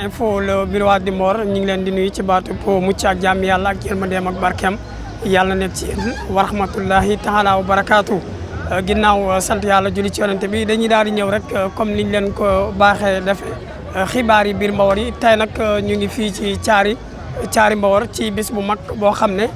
info le miroir du Mor ñu ngi leen di nuyu ci baatu po mucc ak jàmm yàlla ak yërmandeem ak barkeem yàlla nekk ci wa rahmatullahi taala wa barakaatu. Ginnaaw sant yàlla julli ci yonente bi dañuy daal di ñëw rek comme niñ leen ko baaxee defee xibaar yi biir Mbawar yi tey nag ñu ngi fii ci caari Mbawar ci bis bu mag boo xam ne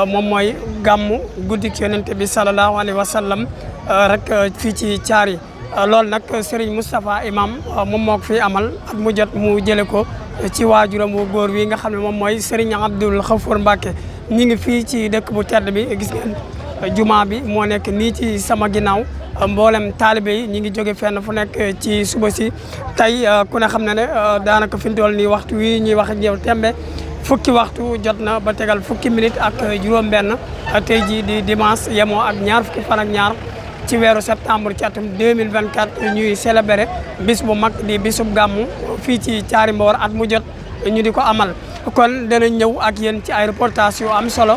moom mooy gàmmu guddik yonente bi sallallahu alayhi wa sallam rek fii ci caari loolu nag Serigne Moustapha Imam moom moo ko fi amal at mu jot mu jële ko ci waajuram wu góor wi nga xam ne moom mooy Serigne Abdoul Khafour Mbacké ñi ngi fii ci dëkk bu tedd bi gis ngeen juma bi moo nekk nii ci sama ginnaaw mboolem taalibe yi ñi ngi jóge fenn fu nekk ci suba si tey ku ne xam ne ne daanaka fi mu toll nii waxtu wi ñuy wax ak yow tembe fukki waxtu jot na ba tegal fukki minute ak juróom-benn tey jii di dimanche yemoo ak ñaar fukki fan ak ñaar ci weeru septembre ci atum 2024 ñuy célébrer bis bu mag di bisub gàmmu fii ci caari Mbawar at mu jot ñu di ko amal kon danañ ñëw ak yéen ci ay reportage yu am solo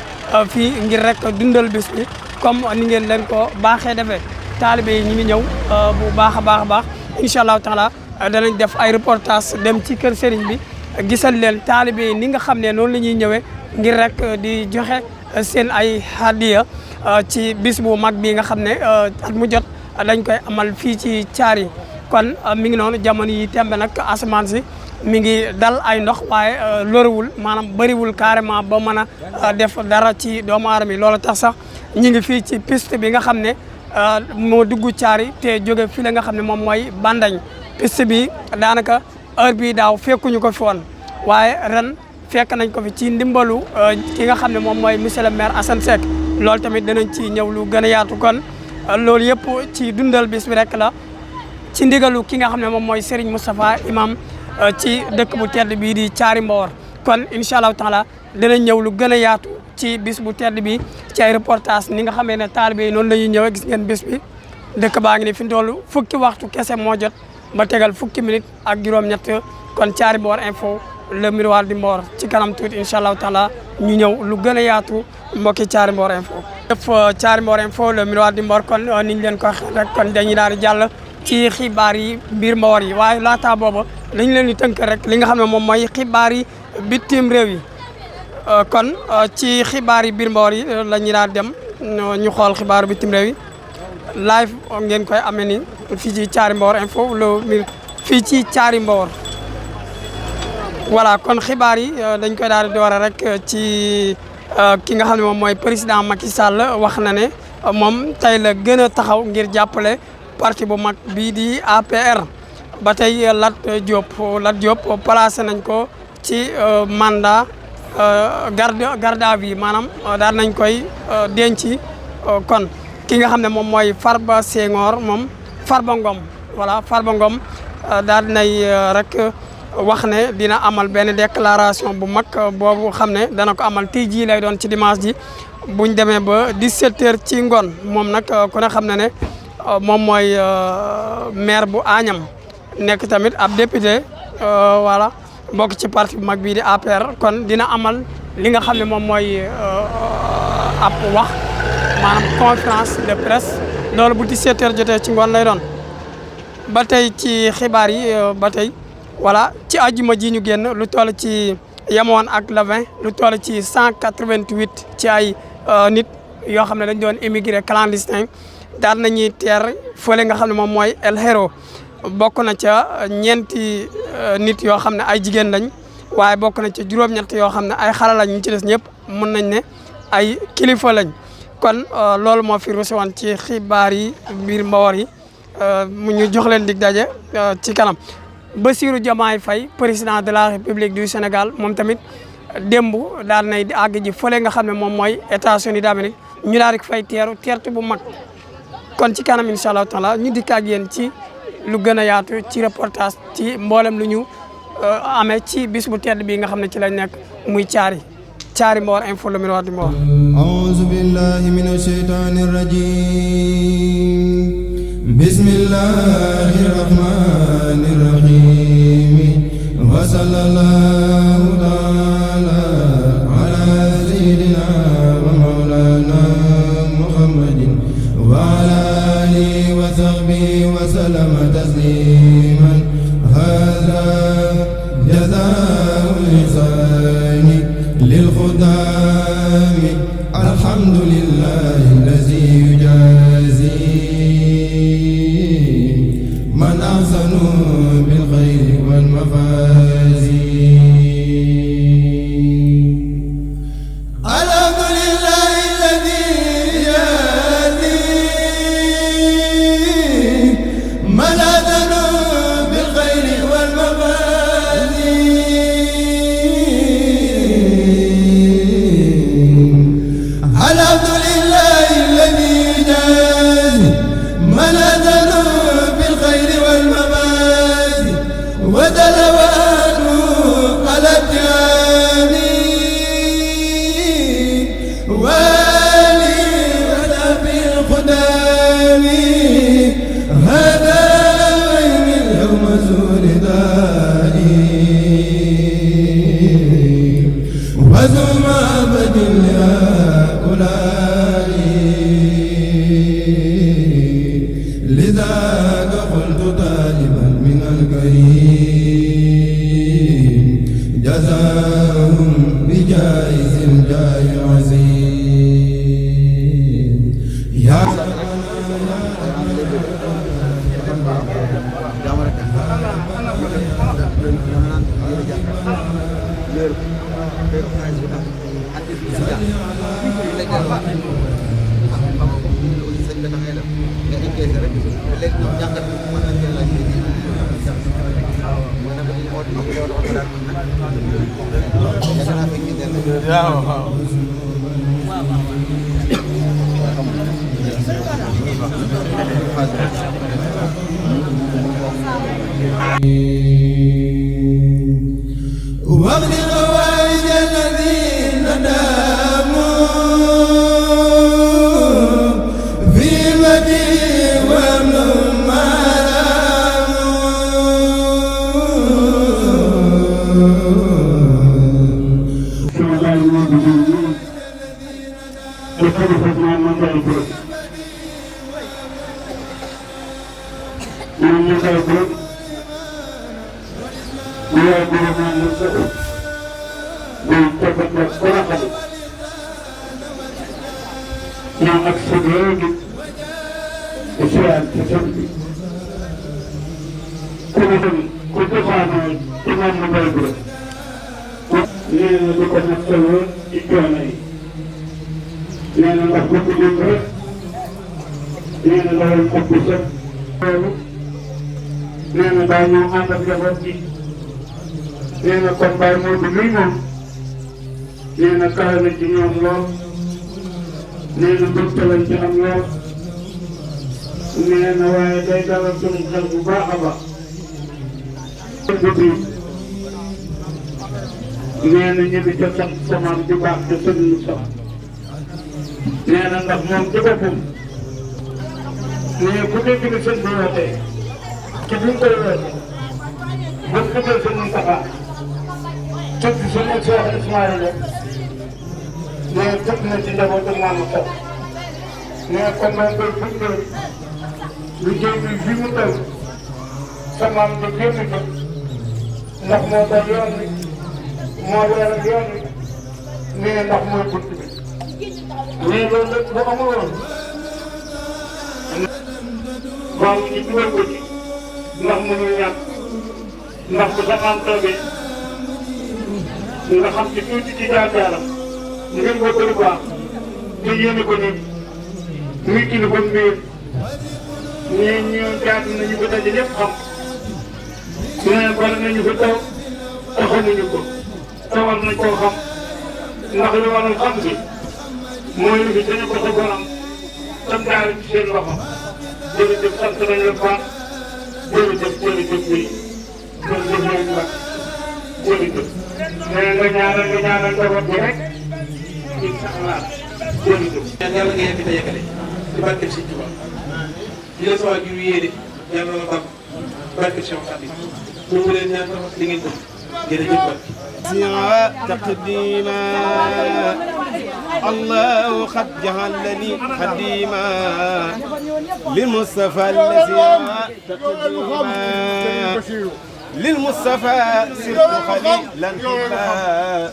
fii ngir rek dundal bis bi comme ni ngeen leen ko baaxee defee taalibe yi ñu ngi ñëw bu baax a baax incha allahu taala danañ def ay reportage dem ci kër Serigne bi gisal leen taalibe yi ni nga xam ne noonu la ñuy ñëwee ngir rek di joxe seen ay hadiya ci bis bu mag bi nga xam ne at mu jot dañ koy amal fii ci caari kon mi ngi noonu jamono yi tembe nag asamaan si mi ngi dal ay ndox waaye lorewul maanaam bëriwul carrément ba mën a def dara ci doomu aadama yi loolu tax sax ñi ngi fii ci piste bi nga xam ne moo dugg caari te jóge fii la nga xam ne moom mooy Bandañ piste bi daanaka heure bii daaw fekkuñu ko fi woon waaye ren fekk nañ ko fi ci ndimbalu ki nga xam ne moom mooy monsieur le maire Assane Seck loolu tamit danañ ci ñëw lu gën a yaatu kon loolu yëpp ci dundal bis bi rek la ci ndigalu ki nga xam ne moom mooy Serigne Moustapha Imam ci dëkk bu tedd bii di caari Mbawar kon incha allahu taala danañ ñëw lu gën a yaatu ci bis bu tedd bi ci ay reportage ni nga xamee ne taalibe yi noonu la ñuy ñëwee gis ngeen bis bi dëkk baa ngi ni fi mu toll fukki waxtu kese moo jot ba tegal fukki minute ak juróom-ñett kon caari Mbawar info le miroir du Mbawar ci kanam tuuti incha allahu taala ñu ñëw lu gën a yaatu mbokki caari Mbawar info. def caari Mbawar info le miroir du Mbawar kon niñ leen ko waxee rek kon dañuy daal di jàll ci xibaar yi biir Mbawar yi waaye laata booba dañu leen di tënk rek li nga xam ne moom mooy xibaar yi bitim réew yi kon ci xibaar yi biir Mbawar yi la ñuy daal dem ñu xool xibaaru bitim réew yi live ngeen koy amee ni fii ci caari Mbawar info le fii ci caari Mbawar voilà kon xibaar yi dañ koy daal di doore rek ci ki nga xam ne moom mooy président Macky Sall wax na ne moom tey la gën a taxaw ngir jàppale parti bu mag bii di APR ba tey Lat Diop placé nañ ko ci mandat garde à vue maanaam daal nañ koy denc kon ki nga xam ne moom mooy Farba Senghor moom Farba Ngom voilà Farba Ngom daal nay rek wax ne dina amal benn déclaration bu mag boobu xam ne dana ko amal tey jii lay doon ci dimanche ji buñ demee ba 17h ci ngoon moom nag ku ne xam ne ne moom mooy maire bu Agnam nekk tamit ab député voilà bokk ci parti bu mag bii di APR kon dina amal li nga xam ne moom mooy ab wax maanaam conférence de presse loolu bu 17h jotee ci ngoon lay doon ba tey ci xibaar yi ba tey voilà ci àjjuma ji ñu génn lu toll ci yemoon ak le 20 lu toll ci 188 ci ay nit yoo xam ne dañ doon émigré clandestin daal nañuy teer fële nga xam ne moom mooy El Hierro bokk na ca ñeenti nit yoo xam ne ay jigéen lañ waaye bokk na ca juróom-ñett yoo xam ne ay xale lañ ñu ci des ñëpp mën nañ ne ay kilifa lañ kon loolu moo fi ruuse woon ci xibaar yi biir Mbawar yi mu ñu jox leen dig daje ci kanam. Bassirou Diomaye Faye président de la République du Sénégal moom tamit démb daal nay di àgg ji fële nga xam ne moom mooy États-Unis d'Amérique ñu daal di fay teertu bu mag kon ci kanam incha allahu taala ñu dikk ak yéen ci lu gën a yaatu ci reportage ci mboolem lu ñu amee ci bis bu tedd bi nga xam ne ci lañ nekk muy caari Mbawar info le miroir du Mbawar. A'uuzu billahi minash shaytaanir rajiim. Bismillahir rahmanir rahiim. Wa sallallahu ta'ala ala sayyidina wa mawlana Muhammadin wa ala alihi wa sahbihi wa sallama tasliman. Hadha الإحسان للخدام الحمد لله الذي يجازي من أحسن بالخير والمفازي الحمد لله الذي يجازي من أحسن بالخير والمفازي الحمد لله الذي يجازي من أحسن بالخير والمفازي ودلواته على الجميع والي ونبي الخدام هذا وين اليوم زور دائي وزم أبد لهؤلاء لذاك قلت طالبا من الكريم جزاهم بجائز الجاه عظيم يا واغفر غوائج الذين داموا في مدي ومن neena daa ñëw ànd ak njaboot gi neena kon Baye Modou mii moom neena kawe na ci ñoom lool neena mbégte lañ ci am lool neena waaye day dalal suñu xel bu baax a baax. neena ñu di ca sant samaam di baax te sëñu sax neena ndax moom ci boppam nee ku dégg ni sëñ bi wootee ci bi mu koy woote ba mu tuddee sëñ Moustapha tudd sëñ Cheikh Ismaïla nee tudd na ci njabootu maamu Sow nee kon maa ngi koy bindee liggéey bi fi mu toll sa maam di génn ko ndax moo doon yoon wi moo leeral yoon wi nee ndax mooy bunt bi nee loolu lépp bu amuloon waaw ñu dugal ko ci ndax mënul ñàkk ndax bu sa maam toogee nga xam ci tuuti ci jaar-jaaram ngeen ko lu baax te yéene ko nii muy kii ba mbir ñii ñu jaatu nañu ko daje ñëpp xam nee bari nañu fi taw te xamuñu ko tawal nañ koo xam ndax li waral xam bi mooy lu fi dañu ko sa borom tam jaare ci seen loxo jërëjëf sant nañ la baax jërëjëf jërëjëf bi jërëjëf yow Mbacke jërëjëf mais nga ñaanal njaboot bi rek incha allah jërëjëf. yàlla nga yegg te yeggale ci barkeb Sëñ Tuubaa di la sa waajur yéene yàlla la bam barkeb Cheikh Khadim boobu leen ñaan tax li ngeen def jërëjëf Mbacke. تقديما الله قد جعلني خديما للمصطفى الذي تقديما للمصطفى سرت خليلا حبا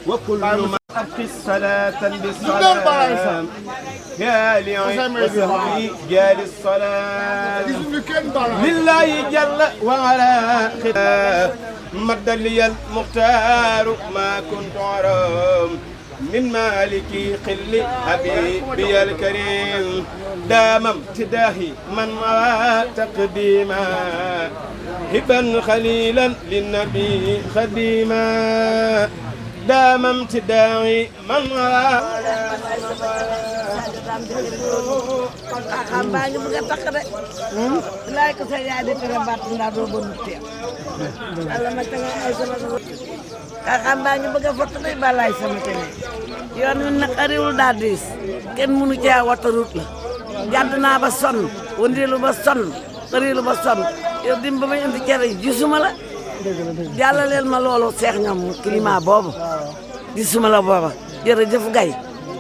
وكل ما أبقي الصلاة بالسلام يا لي وصحبي جال الصلاة لله جل وعلا خطاب مد لي المختار ما كنت أرام من مالكي قل حبيبي الكريم دام امتداهي من تقديما هبا خليلا للنبي خديما دام امتداهي من xam baa ngi bëgg a takk de laay ko sa yaay di tere baat ndaa doo bon teel Allah ma tanga ay sama xam baa ngi bëgg a fott day balaay sama tene yoon wi naqariwul daa diis kenn mënu caa watarut la jàdd naa ba sonn wëndeelu ba sonn xërilu ba sonn yow dim ba may indi cere gisuma la jàllaleel ma loolu seex ñoom climat boobu gisuma la booba jërëjëf gay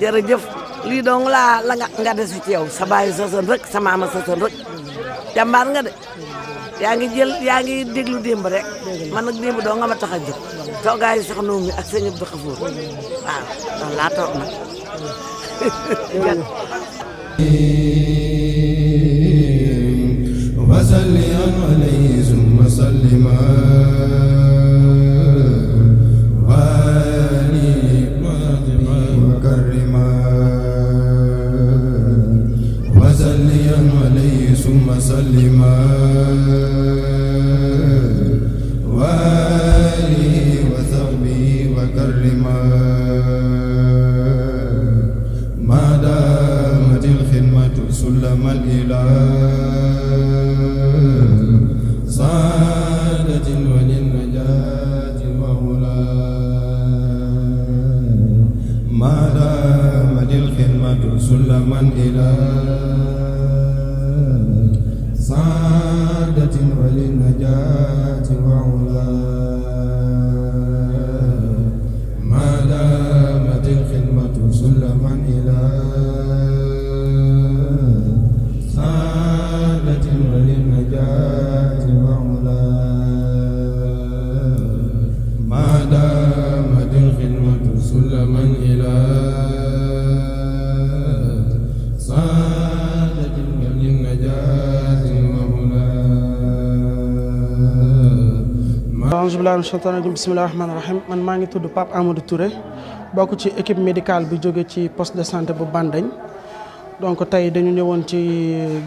jërëjëf lii dong laa la nga desi ci yow sa baay sosoon rek sa maama sosoon rek jàmbaar nga de yaa ngi déglu démb rek man nag démb doo nga ma tax a jóg toogaayu sax noom mi ak sëñ Abdou Khafour waaw noonu laa toog nag wasalli alayhi summa sallima ثم سلما وآله وصحبه وكرما ما دامت الخدمة سلما إلى سعادة وللنجاة وهلا ما دامت الخدمة سلما إلى سعادة وللنجاة وعلا ما دامت الخدمة سلما إلى سعادة وللنجاة وعلا ما دامت الخدمة سلما إلى سعادة وللنجاة aousubillahi mina shaytaani rajiim bismillahi rahmaani rahiim man maa ngi tudd Pape Amadou Touré bokk ci équipe médicale bi jóge ci poste de santé bu Bandañ donc tey dañu ñëwoon ci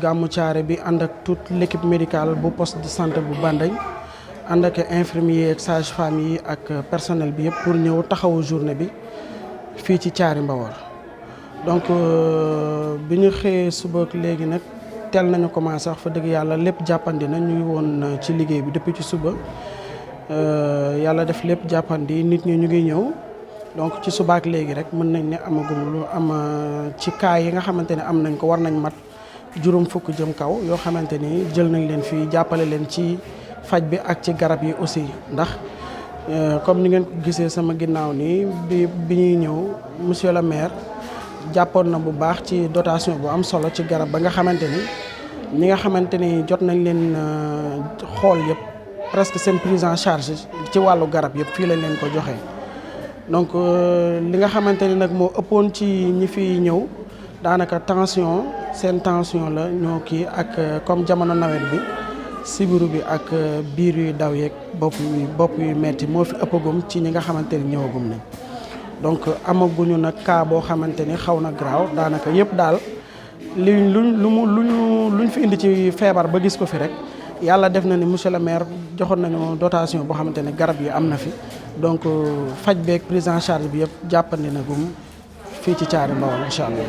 gàmmu Thiaré bi ànd ak toute l' équipe médicale bu poste de santé bu Bandañ ànd ak infirmier ak sage-femme yi ak personnel bi yëpp pour ñëw taxawu journée bi fii ci Thiaré Mbawar donc bi ñu xëyee suba léegi nag teel nañu commencé wax fa dëgg yàlla lépp jàppandi na ñu ngi woon ci liggéey bi depuis ci suba yàlla def lépp jàppandi nit ñi ñu ngi ñëw donc ci subaak léegi rek mën nañ ne amagum lu am ci cas yi nga xamante ne am nañ ko war nañ mat juróom fukk jëm kaw yoo xamante ni jël nañ leen fii jàppale leen ci faj bi ak ci garab yi aussi ndax comme ni ngeen ko gisee sama ginnaaw nii bi ñuy ñëw monsieur le maire jàppoon na bu baax ci dotation bu am solo ci garab ba nga xamante ni ñi nga xamante ni jot nañ leen xool yëpp presque seen prise en charge ci wàllu garab yëpp fii lañ leen ko joxee donc li nga xamante ni nag moo ëppoon ci ñi fi ñëw daanaka tension seen tension la ñoo kii ak comme jamono nawet bi sibiru bi ak biir yuy daw yeeg bopp yu metti moo fi ëppagum ci ñi nga xamante ni ñëwagum nañ donc amaguñu nag cas boo xamante ni xaw na garaaw daanaka yëpp daal luñ fi indi ci feebar ba gis ko fi rek yàlla def na ni monsieur le maire joxoon nañu dotation boo xamante ne garab yi am na fi donc faj beeg prise en charge bi yëpp jàppandi na gum fii ci Thiaré Mbawar incha allah.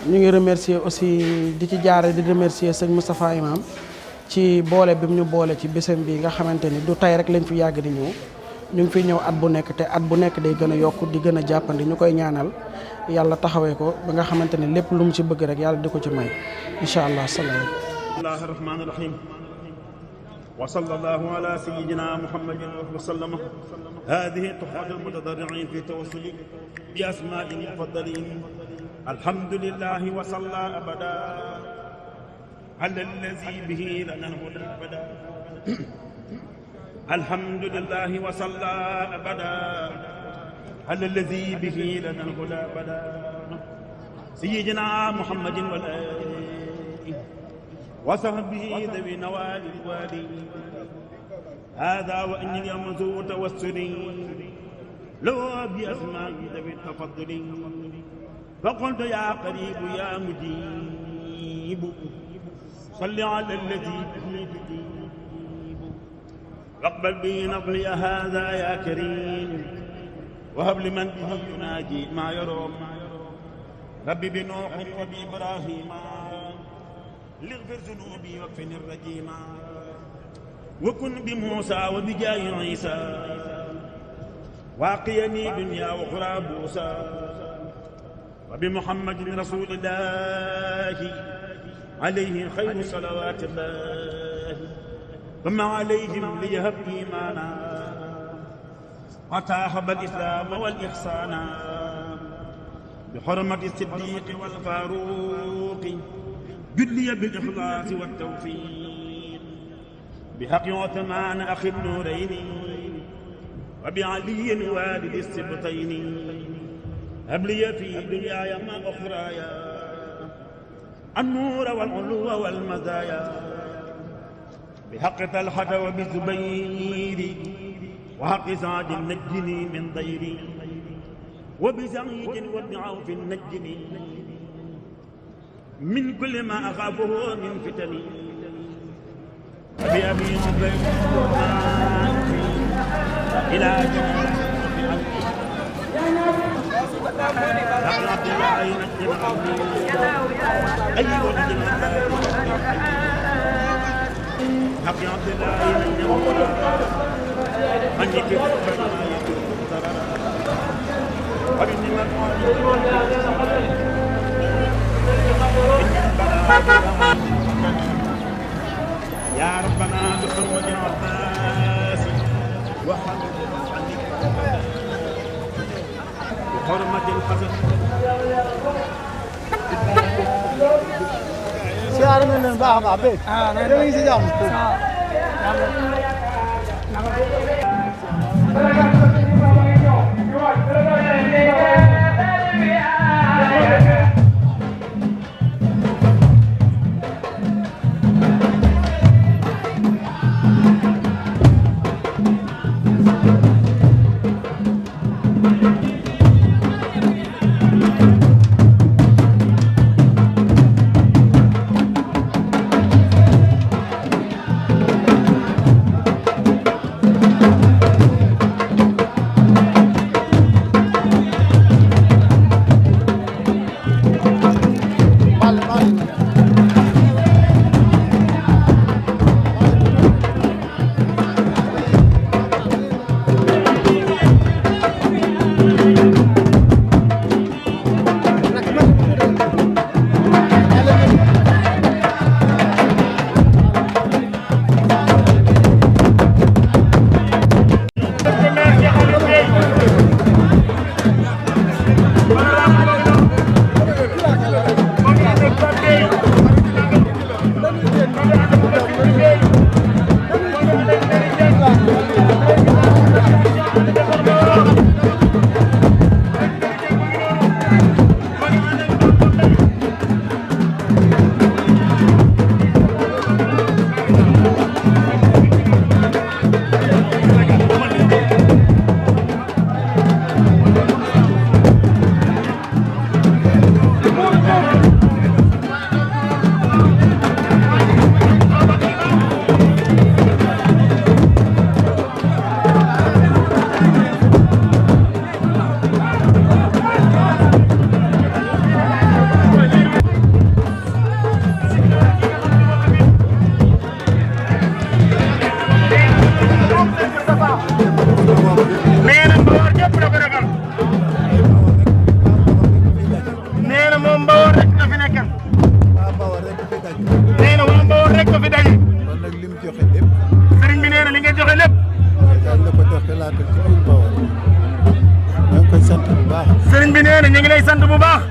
ñu ngi remercier aussi di ci jaare di remercier sëñ Moustapha Imam ci boole bi mu ñu boole ci bésam bi nga xamante ni du tey rek lañ fi yàgg di ñëw ñu ngi fiy ñëw at bu nekk te at bu nekk day gën a yokk di gën a jàppandi ñu koy ñaanal yàlla taxawee ko ba nga xamante ne lépp lu mu ci bëgg rek yàlla di ko ci may incha allah salaam. bismillahi rahmaani rahim wa sallallahu ala sayyidina muhammadin wa sallam hadihi tuhfatul mutadarri'in fi tawassuli bi asma'il mufaddalin alhamdulillahi wa salla abada ala allazi bihi lana hudan abada الحمد لله وصلى أبدا على الذي به لنا الهدى بدا سيدنا محمد والآل وصحبه ذوي نوال الوالي هذا وإن اليوم ذو توسل لو بأسماء ذوي التفضل فقلت يا قريب يا مجيب صل على الذي به تجيب واقبل بي نقلي هذا يا كريم وهب لمن به يناجي ما يروم ربي بنوح وبإبراهيم لغفر ذنوبي واكفني الرجيم وكن بموسى وبجاه عيسى واقيني دنيا وأخرى بوسى وبمحمد رسول الله عليه خير صلوات الله وما عليهم ليهب إيمانا وتاهب الإسلام والإحسان بحرمة الصديق والفاروق جلي بالإخلاص والتوفيق بحق عثمان أخي النورين وبعلي والد السبطين هب لي في دنياي ما أخرايا النور والعلو والمزايا بحق طلحة وبزبير وحق سعد نجني من ضيري وبسعيد وابن عوف نجني من كل ما أخافه من فتني وبأبي عبيد إلى جنة عبد الله ينجم أي ولد حق عبد الله ينجم من يكفر ما يكفر وبن يا ربنا بحرمة العباس وحمد بحرمة الحسن siyaare nañ leen baax a baax béy. yéen a ngi si jàmm. sëriñ bi nee na ñu ngi lay sant bu baax.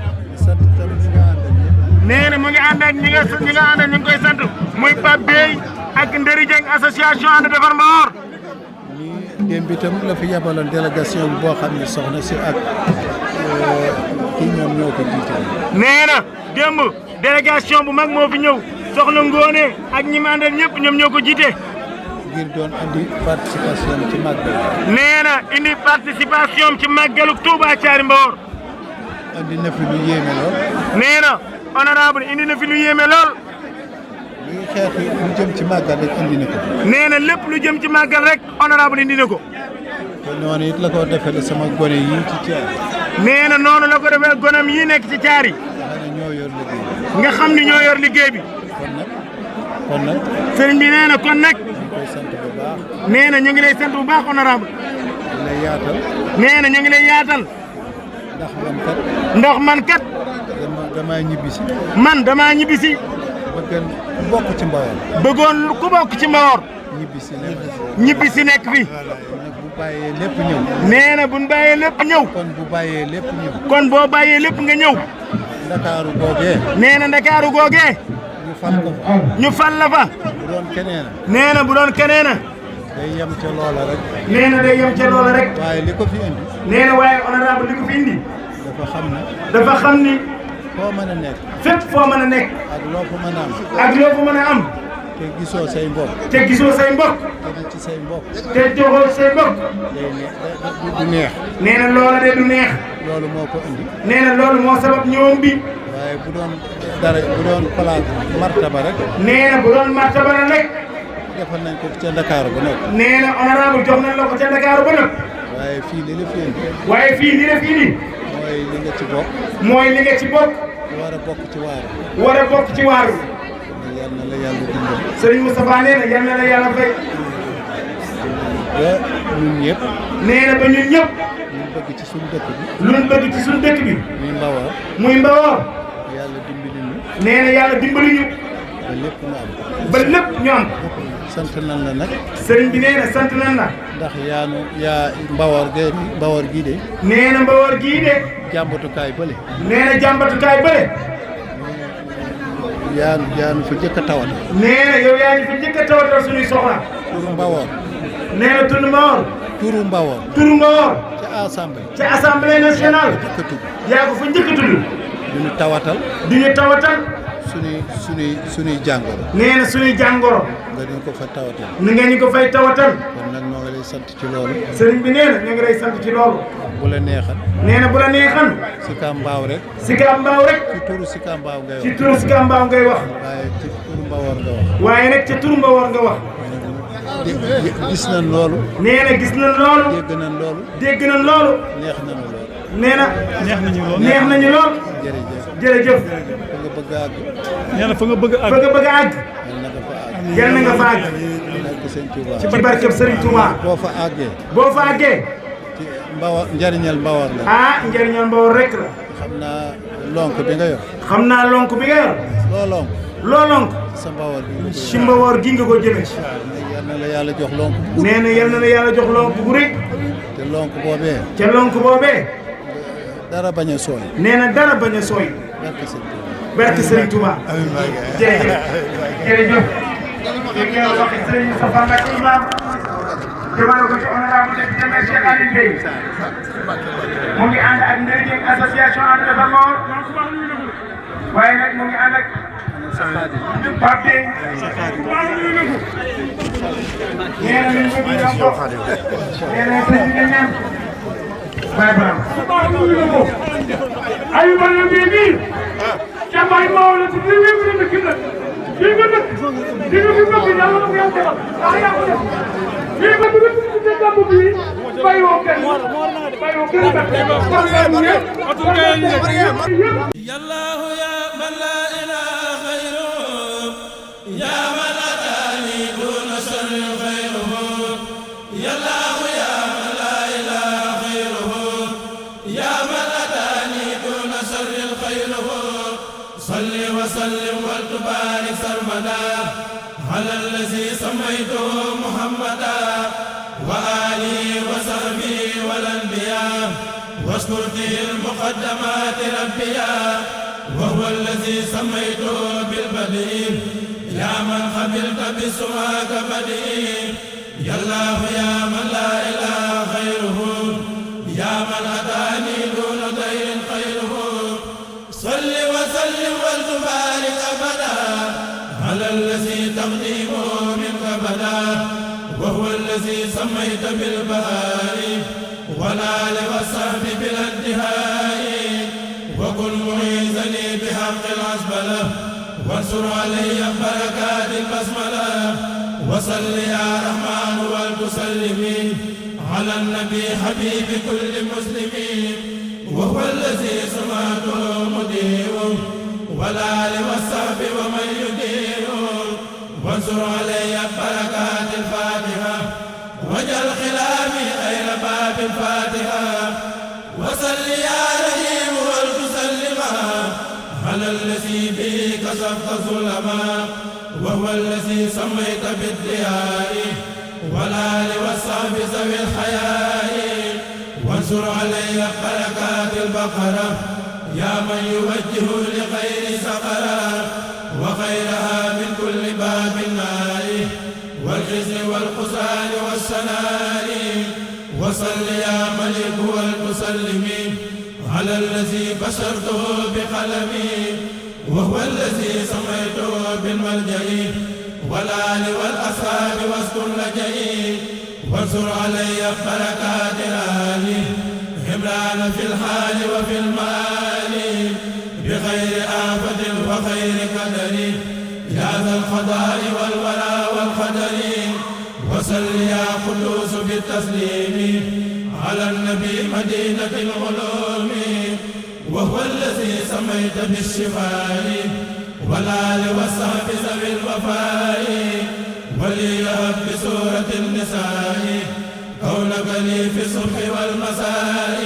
nee na mu ngi ànd ak ñi nga ànd ñu ngi koy sant muy Pape Bey ak Nderi Dieng association ànd defar Mbawar. démb itam la fi yabaloon délégation bi boo xam ne soxna si ak kii ñoom ñoo ko jiite. nee na démb délégation bu mag moo fi ñëw soxna Ngone ak ñi ma àndal ñëpp ñoom ñoo ko jiite. ngir doon andi participation ci màggal. nee na indi participation ci màggalu Touba Thiary Mbawor. andi na fi lu yéeme lool. nee na honorable indi na fi lu yéeme lool. luy xeetu lu jëm ci màggal rek indi na ko. nee na lépp lu jëm ci màggal rek honorable indi na ko. te noonu it la ko defee sama gone yi ci Thiary. nee na noonu la ko defee gonam yi nekk ci Thiary. nga xam ni ñoo yor liggéey bi. kon nag. sëriñ bi nee na kon nag. koy sant bu baax. nee na ñu ngi lay sant bu baax honorable. ñu lay yaatal. nee na ñu ngi lay yaatal. ndax man kat. damaa ñibbisi. man damaa ñibbisi. bëggoon ku bokk ci Mbawor. bëggoon ku bokk ci Mbawor. ñibbisi nekk fi. bu bàyyee lépp ñëw. nee na bu ñu bàyyee lépp ñëw. kon bu bàyyee lépp ñëw. kon boo bàyyee lépp nga ñëw. Ndakaaru googee. nee na Ndakaaru googee. ñu fal ko fa. ñu fal la fa. bu doon keneen. nee na bu doon keneen. day yem ca loola rek. nee na day yem ca loola rek. waaye li ko fi indi. nee na waaye honorable li ko fi indi. dafa xam ni. foo mën a nekk. fépp foo mën a nekk. ak loo fa mën a am. ak loo fa mën a am. te gisoo say mbokk. te gisoo say mbokk. te du ci say mbokk. te joxoo say mbokk. du neex. nee na loola de du neex. loolu moo ko indi. nee na loolu moo sabab ñëwam bi. waaye bu doon place martaba rek. nee na bu doon martaba rek. defal nañ ko ca Ndakaaru ba noppi. nee na honorable jox nañ la ko ca Ndakaaru ba noppi. waaye fii li la fi indi. waaye fii li la fi indi. mooy li nga ci bokk. mooy li nga ci bokk. war a bokk ci waaru. war a bokk ci waaru. yal na la yàlla dimbal. Serigne Moustapha nee na yal na la yàlla fay. ba ñun ñëpp. nee na ba ñun ñëpp. ñu bëgg ci suñu dëkk bi. lu ñu bëgg ci suñu dëkk bi. muy Mbawor. muy Mbawor. yàlla dimbali ñu. nee na yàlla dimbali ñu. ba lépp ñu am. ba lépp ñu am. sant nan la nag. sëriñ bi nee na sant nan la. ndax yaa Mbawor gii de. nee na Mbawor gii de. jàmbatukaay bële. nee na jàmbatukaay bële. yaa nu fa njëkk a tawatal. nee na yow yaa ñu fa njëkk a tawatal suñuy soxla. turu Mbawor. nee na turu Mbawor. turu Mbawor. turu Mbawor. ca assemblée nationale. yaa ko fa njëkk a tudd. di ñu tawatal. di ñu tawatal. suñuy jàngoro. nee na suñuy jàngoro. nga ñu ko fa tawatal. ni nga ñu ko fay tawatal. kon nag ñoo ngi lay sant ci loolu. sëriñ bi nee na ñu ngi lay sant ci loolu. bu la neexal. nee na bu la neexal. Sicap Mbao rek. Sicap Mbao rek. ci turu Sicap Mbao ngay wax. ci turu Sicap Mbao ngay wax. waaye ci turu Mbawor nga wax. waaye nag ci turu Mbawor nga wax. gis nañ loolu. nee na gis nañ loolu. dégg nañ loolu. dégg nañ loolu. neex nañu loolu. nee na. neex nañu lool. neex nañu lool. jërëjëf. fa nga bëgg a àgg. nee na fa nga bëgg a àgg. fa nga bëgg a àgg. yal na nga fa àgg. ci barkeb Sëriñ Touba. boo fa àggee. boo fa àggee. ci Mbawor njariñal Mbawor la. ah njariñal Mbawor rek la. xam naa lonk bi nga yor. xam naa lonk bi nga yor. loo lonk. loo lonk. sa Mbawor gi. si Mbawor gi nga ko jëmee. yal na la yàlla jox lonk. nee na yal na la yàlla jox lonk bu rëy. te lonk boobee. ca lonk boobee. dara bañ a sooy. nee na dara bañ a sooy. barke Sëriñ Touba. jërëjëf. jërëjëf. ñu ngi wax Sëriñ Moustapha Mbacké imam. jëmale ko ci honorable député maire Cheikh Aliou Bey. mu ngi ànd ak ndërëjëf association ànd defar Mbawor. waaye nag mu ngi ànd ak Pape Bey. nee na ñu ngi ñoom bokk. nee na sëñ bi ñaan. Baye Baram. Ayou ba la bii nii. ca Baye Mbawor la ci biir réew mi la dëkk la. lii nga dëkk. lii nga fi bëgg yàlla na ko yàlla defal. ah yaa ko def. lii nga dugg ci biir gàmmu bii. bàyyiwoo kenn. bàyyiwoo kenn ndax. yallahu ya man la ilaha ghayruhu ya man atani duna sharri ghayruhu yallahu ya man la ilaha ghayruhu ya man atani duna sharri ghayruhu salli wa sallim wa tubarik sarmada ala allazi samaytuhu muhammada wa alihi wa sahbihi wal anbiya واشكر فيه المقدمات ربيا وهو الذي سميته بالبديع يا من خبرت بسواك بديع يا الله يا من لا إله غيره يا من أتاني دون دير خيره صل وسلم وتبارك أبدا على الذي تقديمه منك بدا وهو الذي سميت بالبهاء والآل والصحب بلا انتهاء وكن معيذني بحق العزبلة وانصر علي بركات البسملة وصل يا رحمن والتسلمين على النبي حبيب كل مسلمين وهو الذي سمعته مدير والآل والصحب ومن يدير وانصر علي بركات الفاتحة وجل خلامي غير باب الفاتحة وصل يا رحيم والتسلما على الذي به كشفت ظلما وهو الذي سميت بالديار والآل والصحب ذوي الحياء وانصر علي بركات البقرة يا من يوجه لغير سقرا وخيرها من كل باب النار والخزي والخسران والسنار وصل يا ملك والمسلمين على الذي بشرته بقلمي وهو الذي سميته بالملجأ والآل والأصحاب واسكن لجئي وانصر علي بركات الآل عمران في الحال وفي المال بخير آفة وخير قدر يا ذا القضاء والولاء والقدر وصل يا قدوس بالتسليم على النبي مدينة العلوم وهو الذي سميت بالشفاء والآل والصحب ذوي الوفاء وليهب بسورة النساء كونك لي في الصبح والمساء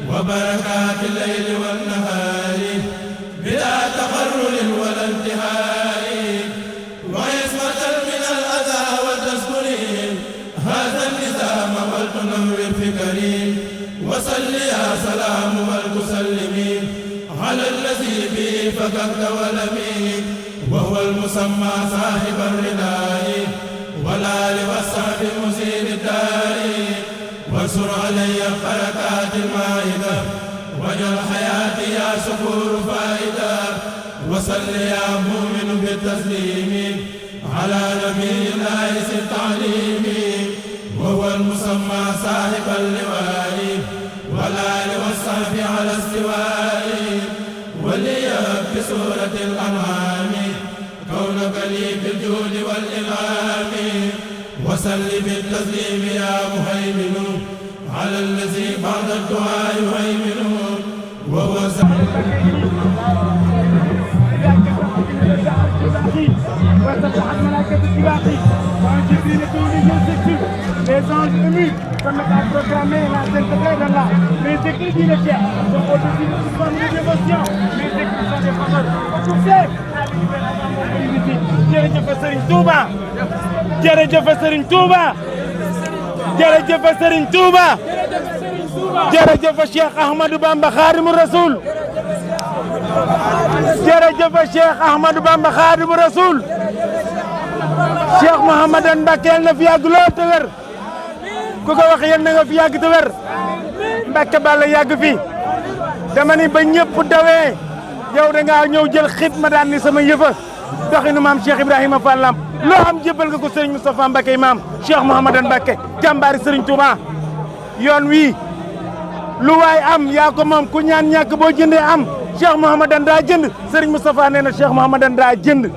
وبركات الليل والنهار بلا تقرر ولا انتهاء وعصمة من الأذى والتذكرين هذا النظام والتنور فكري وصل يا سلام والمسلمين على الذي به فكرت ولمي وهو المسمى صاحب الرداء والآل والصحب مسير الدار وانصر علي بركات المائدة وجل حياتي يا شكور فائدة وصل يا مؤمن بالتسليم على نبي الله التعليم وهو المسمى صاحب اللواء والآل والصحب على استواء وليهب بسورة الأنعام كونك لي بالجود والإنعام وصل بالتسليم يا مهيمن على الذي بعد الدعاء يهيمن وهو Les anges émus se mettent à proclamer la sainteté d'Allah. Les écrits du ciel sont au-dessus de toute forme de dévotion. Les écrits sont des paroles repoussées à libération de l'unité. Jërëjëf Serigne Touba. Jërëjëf Serigne Touba. Jërëjëf Serigne Touba. Jërëjëf Cheikh Ahmadou Bamba Khadimou Rassoul. Jërëjëf Cheikh Ahmadou Bamba Khadimou Rassoul. Cheikh Mouhamadan Mbacké yal na fi yàgg lool te wér ku ko wax yal na nga fi yàgg te wér Mbacké Balla yàgg fi dama ni ba ñëpp dawee yow da ngaa ñëw jël xidma daan ni sama yëfa doxinu maam Cheikh Ibrahima Fall Lamp loo am jébbal nga ko Serigne Moustapha Mbacké maam Cheikh Mouhamadan Mbacké jàmbaari Serigne Touba yoon wi lu waay am yaa ko moom ku ñaan ñàkk boo jëndee am Cheikh Mouhamadan daa jënd Serigne Moustapha nee na Cheikh Mouhamadan daa jënd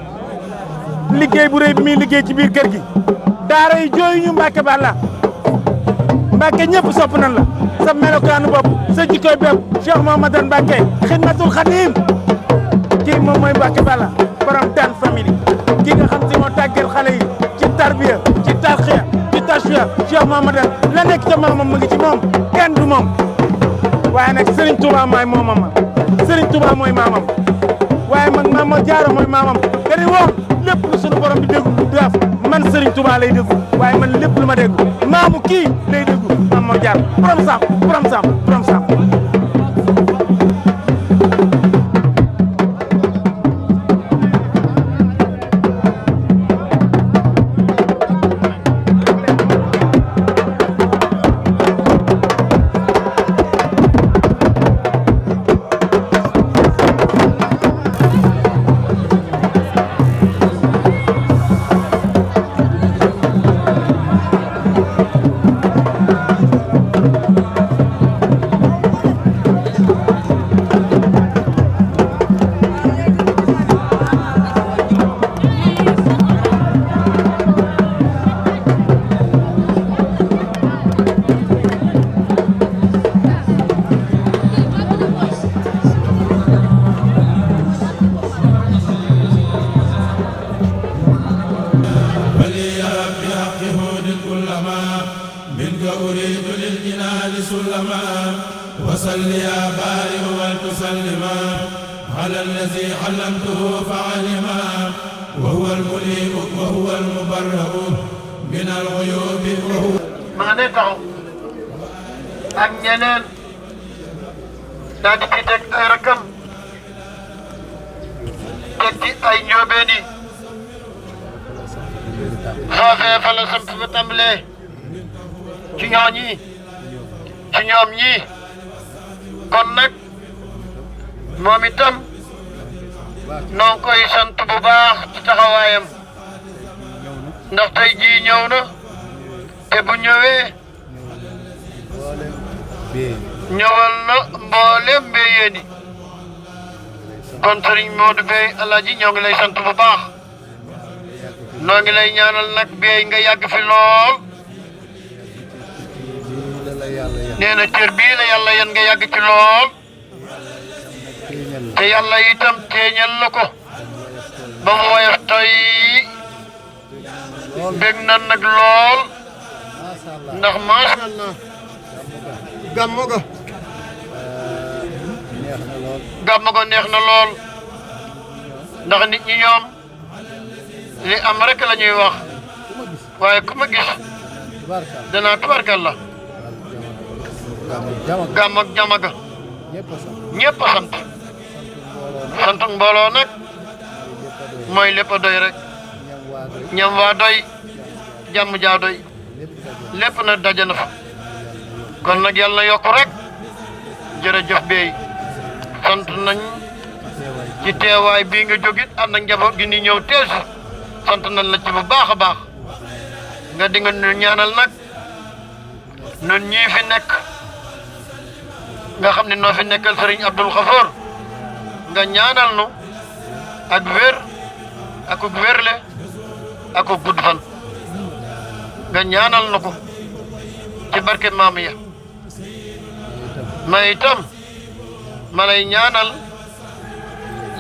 liggéey bu rëy bi muy liggéey ci biir kër gi daara yi jooyu ñu Mbacké Balla Mbacké ñëpp sopp nan la sa melokaanu bopp sa jikkoy bopp Cheikh Mouhamadan Mbacké xidmatul xadim kii moom mooy Mbacké Balla borom daan famille kii nga xam si moo tàggal xale yi ci tarbiya ci tarxiya ci tasfiya Cheikh Mouhamadan la nekk ca maamam mu ngi ci moom kenn du moom waaye nag Serigne Touba mooy moomam Serigne Touba mooy maamam waaye man Mama Diarra mooy maamam dañuy wax lépp lu sunu borom bi déggu du def man Serigne Touba lay déggu waaye man lépp lu ma déggu maamu kii lay déggu Mama Diarra borom saam borom saam borom saam الجنان سلما وصل يا بارئ وتسلما على الذي علمته فعلما وهو المليء وهو المبرأ من العيوب وهو ما نتعو ak ñeneen daal di ci teg ay rakam teg ci ay njóobeen yi foofee fa la samp ba tàmbalee ci ñooñi ci ñoom ñii kon nag moom itam noo ngi koy sant bu baax ci taxawaayam ndax tey jii ñëw na te bu ñëwee ñëwal na mboolem mbéyeen yi kon sëriñ Modou Bey Alaaji ñoo ngi lay sant bu baax noo ngi lay ñaanal nag Bey nga yàgg fi lool nee na cër bii la yàlla yan nga yàgg ci lool te yàlla itam teeñal la ko ba mu woyof tey bég na nag lool ndax macha allah gàmmu ga neex na lool ndax nit ñi ñoom li am rek la ñuy wax waaye ku ma gis danaa tubarkalla gàmm ak jama ga ñëpp a sant sant mbooloo nag mooy lépp a doy rek ñam waa doy jàmm jaa doy lépp na daje na fa kon nag yàlla na yokk rek jërëjëf Bey sant nañ ci teewaay bii nga jógit am na njaboot gi ni ñëw teew si sant nañ la ci bu baax a baax nga di nga nu ñaanal nag nun ñii fi nekk nga xam ne noo fi nekkal Serigne Abdoul Khafour nga ñaanal nu ak wér ak wérle ak gudd fan nga ñaanal nu ko ci barke maam ya ma itam ma lay ñaanal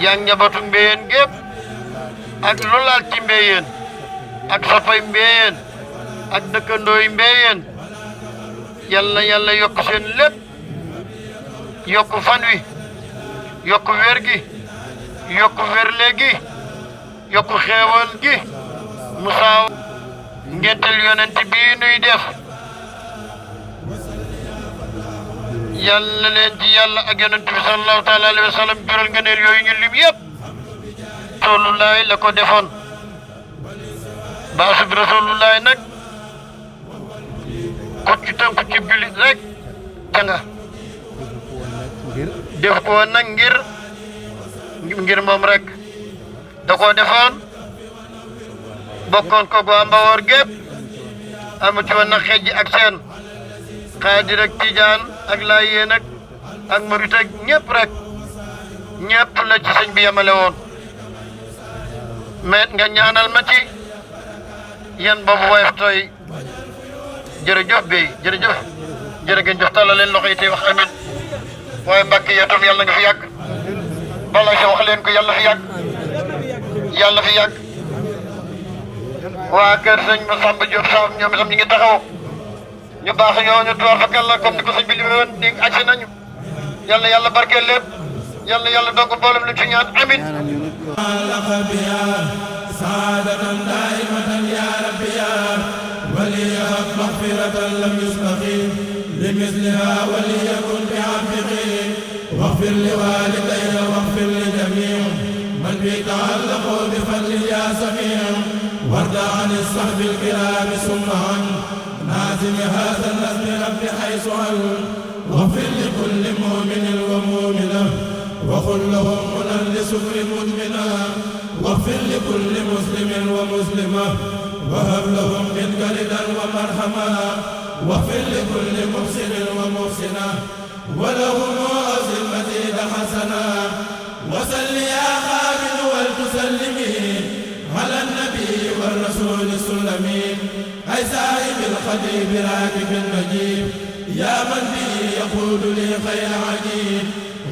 yaa ngi njabootu mbéyeen gépp ak lu laal ci mbéyeen ak safay mbéyeen ak dëkkandooy mbéyeen yal na yàlla yokk seen lépp yokk fan wi yokk wér gi yokk wérle gi yokk xeewal gi musaaw ngentel yonent bii nuy def yàlla leen ci yàlla ak yonent bi sallallahu taala alayhi wa sallam jural ngëneel yooyu ñu lim yëpp rasulullahi la ko defoon baasu bi rasulullahi nag ku ci tënku ci jullit rek janga def ko woon nag ngir moom rek da koo defoon bokkoon ko waa Mbawoor gépp amu ci woon nag xejj ak seen Xaadir ak Tijaan ak Laayeen ak Murit ak ñëpp rek ñëpp la ci sëñ bi yemale woon mais nga ñaanal ma ci yan boobu woyof tooy jërëjëf Bey jërëjëf jërëjëf tàllal leen loxo yi tey wax amin waaye Mbàkke yow tam yàlla nga fi yàgg bala sa wax leen ko yàlla fi yàgg waa kër sëñ Massamba Diop Samb ñoom itam ñu ngi taxaw ñu baax ñooñu tuwaar fa kàlla comme ni ko sëñ bi li woon ni agsi nañu yàlla yàlla barkeel lépp yàlla dong mboolem lu ci ñaan amin سعادة دائمة يا ربي يا ولي مغفرة لم يسبق لمثلها وليكن بعفقه واغفر لوالدي واغفر لجميع من بي تعلقوا بفضل يا سميع وارض عن الصحب الكرام ثم عن نازم هذا النزل رب حيث عل واغفر لكل مؤمن ومؤمنة وقل لهم منى لسكر مدمنا واغفر لكل مسلم ومسلمة وهب لهم منك رضا ومرحمة واغفر لكل محسن ومحسنة ولهم أزل مزيد حسنا وصل يا خامن ولتسلمي على النبي والرسول السلمين أي صاحب الخديب راكب النجيب يا من به يقول لي خير عجيب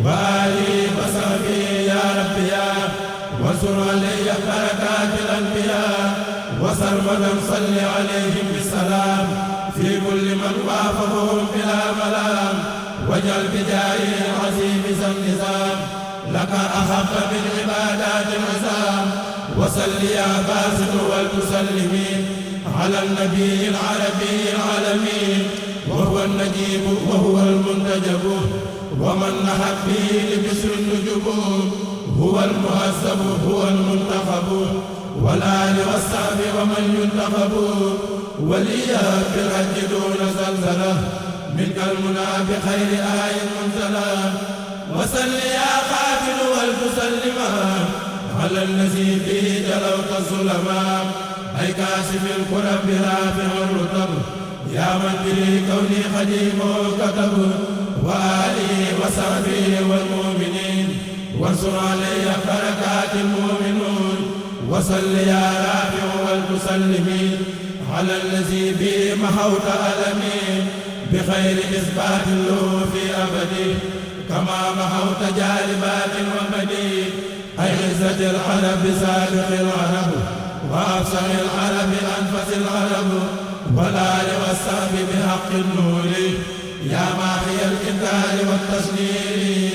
وآله وصحبه يا ربي يا وانصر علي بركات الأنبياء وسرمدا صل عليهم بالسلام في كل من وافقهم بلا ملام واجعل بجاهه العظيم ذا النظام لك أخف من عبادات العظام وصل يا باسط والمسلمين على النبي العربي العالمين وهو النجيب وهو المنتجب ومن نهت به لبشر النجوم هو المهذب هو المنتخب والآل والصحب ومن ينتخب وليا بالحج دون زلزلة منك المنى بخير آي منزلة وصل يا قاتل والمسلمة على الذي به جلوت الظلما أي كاشف الكرب رافع الرتب يا من به كوني خديمه كتب وآله وصحبه والمؤمنين وانصر علي بركات المؤمنون وصل يا رافع والمسلمين على الذي به محوت ألمين بخير إثبات له في أبدي كما محوت جالبات ومدي أي عزة العرب سابق العرب وأفصح العرب أنفس العرب والآل والصحب بحق النور يا ماحي الإنكار والتسليم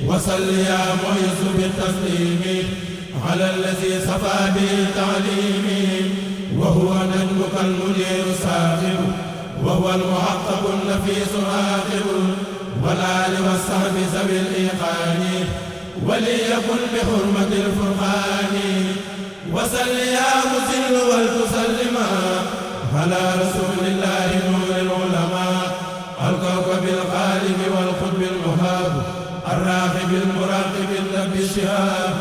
وصل يا معز بالتسليم على الذي صفى به التعليم وهو نجمك المنير الساخر وهو المعقب النفيس الآخر والآل والصحب ذوي الإيقان وليكن بحرمة الفرقان وصل يا مسل والتسلما على رسول الله نور العلماء الكوكب الغالب والقطب المهاب الراغب المراقب النبي الشهاب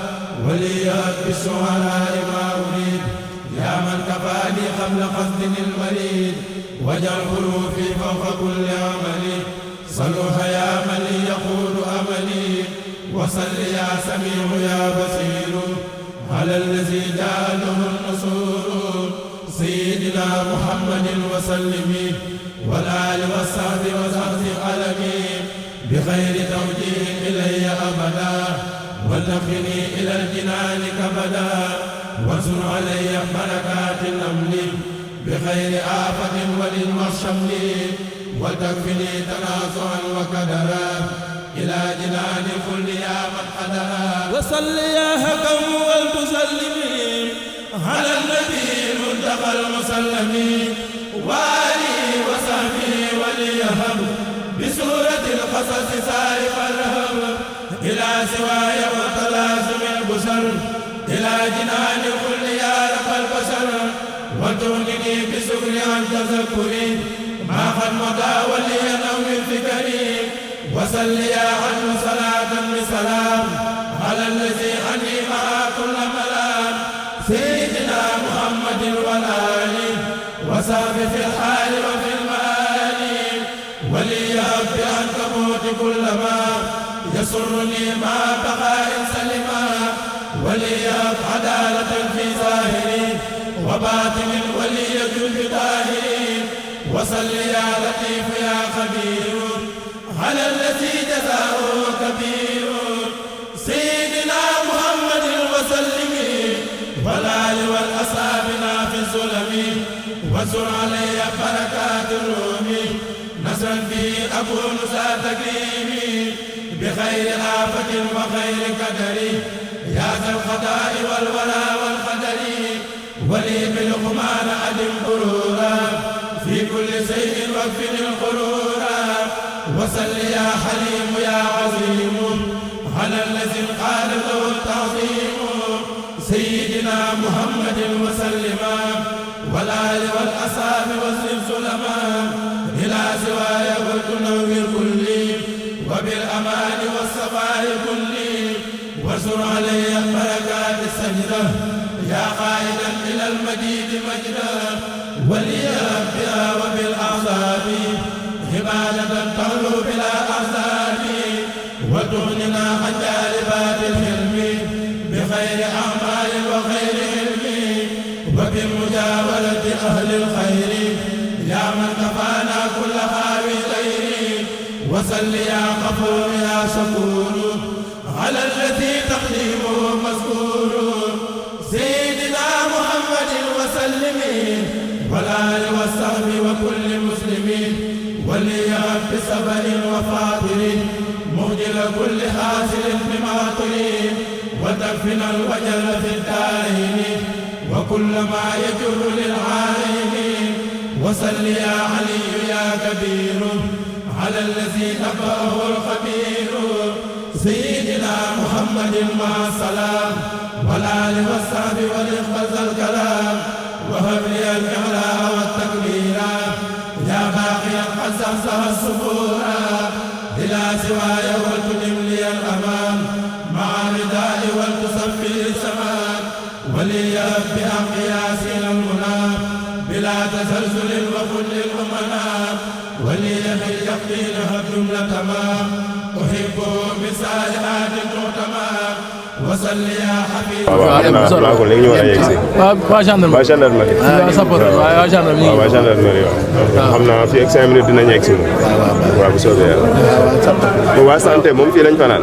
وليات بالشعراء ما أريد يا من كفاني قبل قصد المريد واجعل حروفي فوق كل عملي صلوها يا من يقول أملي وصل يا سميع يا بصير على الذي جاء له النصور سيدنا محمد وسلم والآل والصحب وصحب علمي بخير توجيه إلي أبدا وتقني إلى الجنان كبدا وانصر علي بركات النمل بخير آفة وللمرشمل وتكفني تنازعا وكدرا إلى جنان كل يا من قدرا وصل يا حكم والمسلمين على النبي المنتقى المسلمين وآله وصحبه وليهب بسورة القصص سارق الرهب إلى سواي وتلازم البشر إلى جنان كل يا رب البشر وتغنني بسكر عن تذكري ما قد مضى ولي نوم الفكري وصل يا عنه صلاة بسلام على الذي عني مع كل ملام سيدنا محمد والآل وصحب في الحال وفي المآل وليهب بعنكبوت كل ما يسرني مع بقاء سلما وليهب عدالة في ظاهري وباطن وليجد بظاهري وصل يا لطيف يا خبير على الذي جزاؤه كبير سيدنا محمد وسلم والآل والأصحاب في الظلم وانصر علي بركات الروم نصرا به أكون ذا تكريم بخير آفة وخير قدر يا ذا القضاء والولا والقدر ولي بلقمان أدم غرورا في كل شيء واكفني الغرورا وصل يا حليم يا عظيم على الذي قال له التعظيم سيدنا محمد وسلما والآل والأصحاب والسلسلما إلى سواي وتنور كلي وبالأمان والصفاء كلي وانصر علي بركات السجدة يا قائدا إلى المجيد مجدا وليا بها وبالأعصاب عبادة تعلو بلا أحزاب وتغننا عن جالبات الحلم بخير أعمال وخير علم وبمجاورة أهل الخير يا من كفانا كل خاوي غيري وصل يا غفور يا شكور على الذي تقديمه مذكور سيدنا محمد وسلم والآل والصحب وكل مسلمين وليهب سفر وفاطر مهجل كل حاصل بما تريد وتكفنا الوجل في الدارين وكل ما يجر للعالمين وصل يا علي يا كبير على الذي نبأه الخبير سيدنا محمد مع السلام والآل والصحب والإخوة الكلام وهب لي الإعلاء والتكبيرا يا باقيا قد زحزح الصبورا إلى سواي ولتدم لي الأمان مع الرداء ولتصفي السماء وليهب بحق ياسين المنى بلا تسلسل وكل الأمناء وليهب اليقين هب جملة ما أحبه بصالحات المعتمى وصل يا حبيبي. waaw kon léegi ñu war a yegg si. waa gendarmerie. waa gendarmerie. waaw sapeur waa gendarmerie. waaw waa gendarmerie waaw. xam naa fii ak 5 minutes dinañ yegg si moom. waaw bu soobee yàlla. waa santé moom fii lañ fanaan.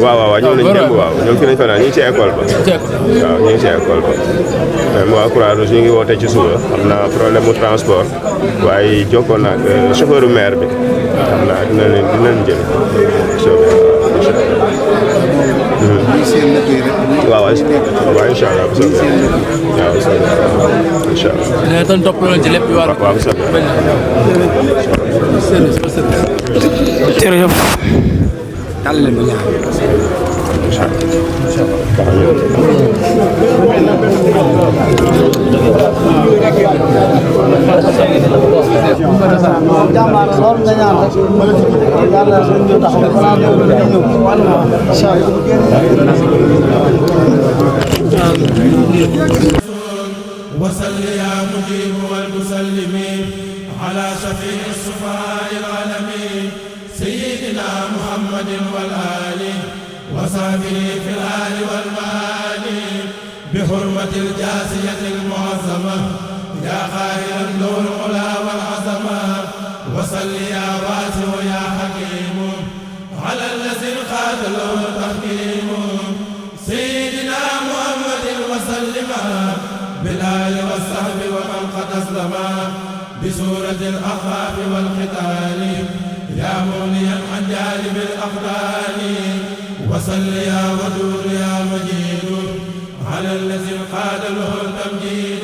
waaw waaw ñëw nañ démb waaw ñoom fii lañ fanaan ñu ngi ci école ba. waaw ñu ngi ci école ba. même waa Croix-Rouge ñu ngi woote ci suba xam naa problème mu transport waaye jokkoon na ak chauffeur maire bi xam naa dinañ jël bu soobee waaw waaw incha allah bu soobee waaw bu soobee incha allah. nee nañ topp nañ ci lépp waaw bu soobee. jërëjëf. وصل يا مجيب والمسلمين على شفيع الصفاء العالمين سيدنا محمد والآل وصحبه في الآل والمال بحرمة الجاسية المعظمة يا خير النور العلا والعظمة وصل يا واسع يا حكيم على الذي قاد له تحكيم سيدنا محمد وسلم بالآل والصحب ومن قد أسلم بسورة الأخلاق والختان يا مغنيا عن جانب الأقدار وصل يا ودود يا مجيد على الذي قاد له التمجيد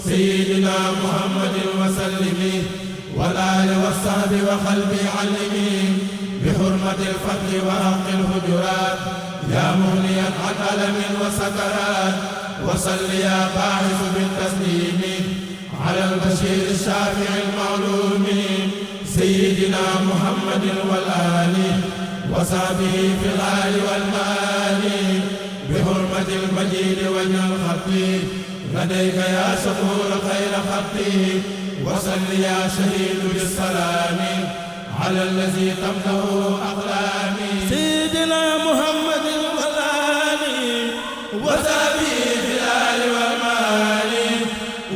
سيدنا محمد وسلم والآل والصحب وقلبي علمي بحرمة الفتح وحق الهجرات يا مغنيا عن ألم وسكرات وصل يا باعث بالتسليم على البشير الشافع المعلوم سيدنا محمد والآل وصحبه في الآل والمال بحرمة المجيد وجه الخط لديك يا شكور خير خطي وصل يا شهيد بالسلام على الذي تمنه أقلامي سيدنا محمد والآل وصحبه في الآل والمال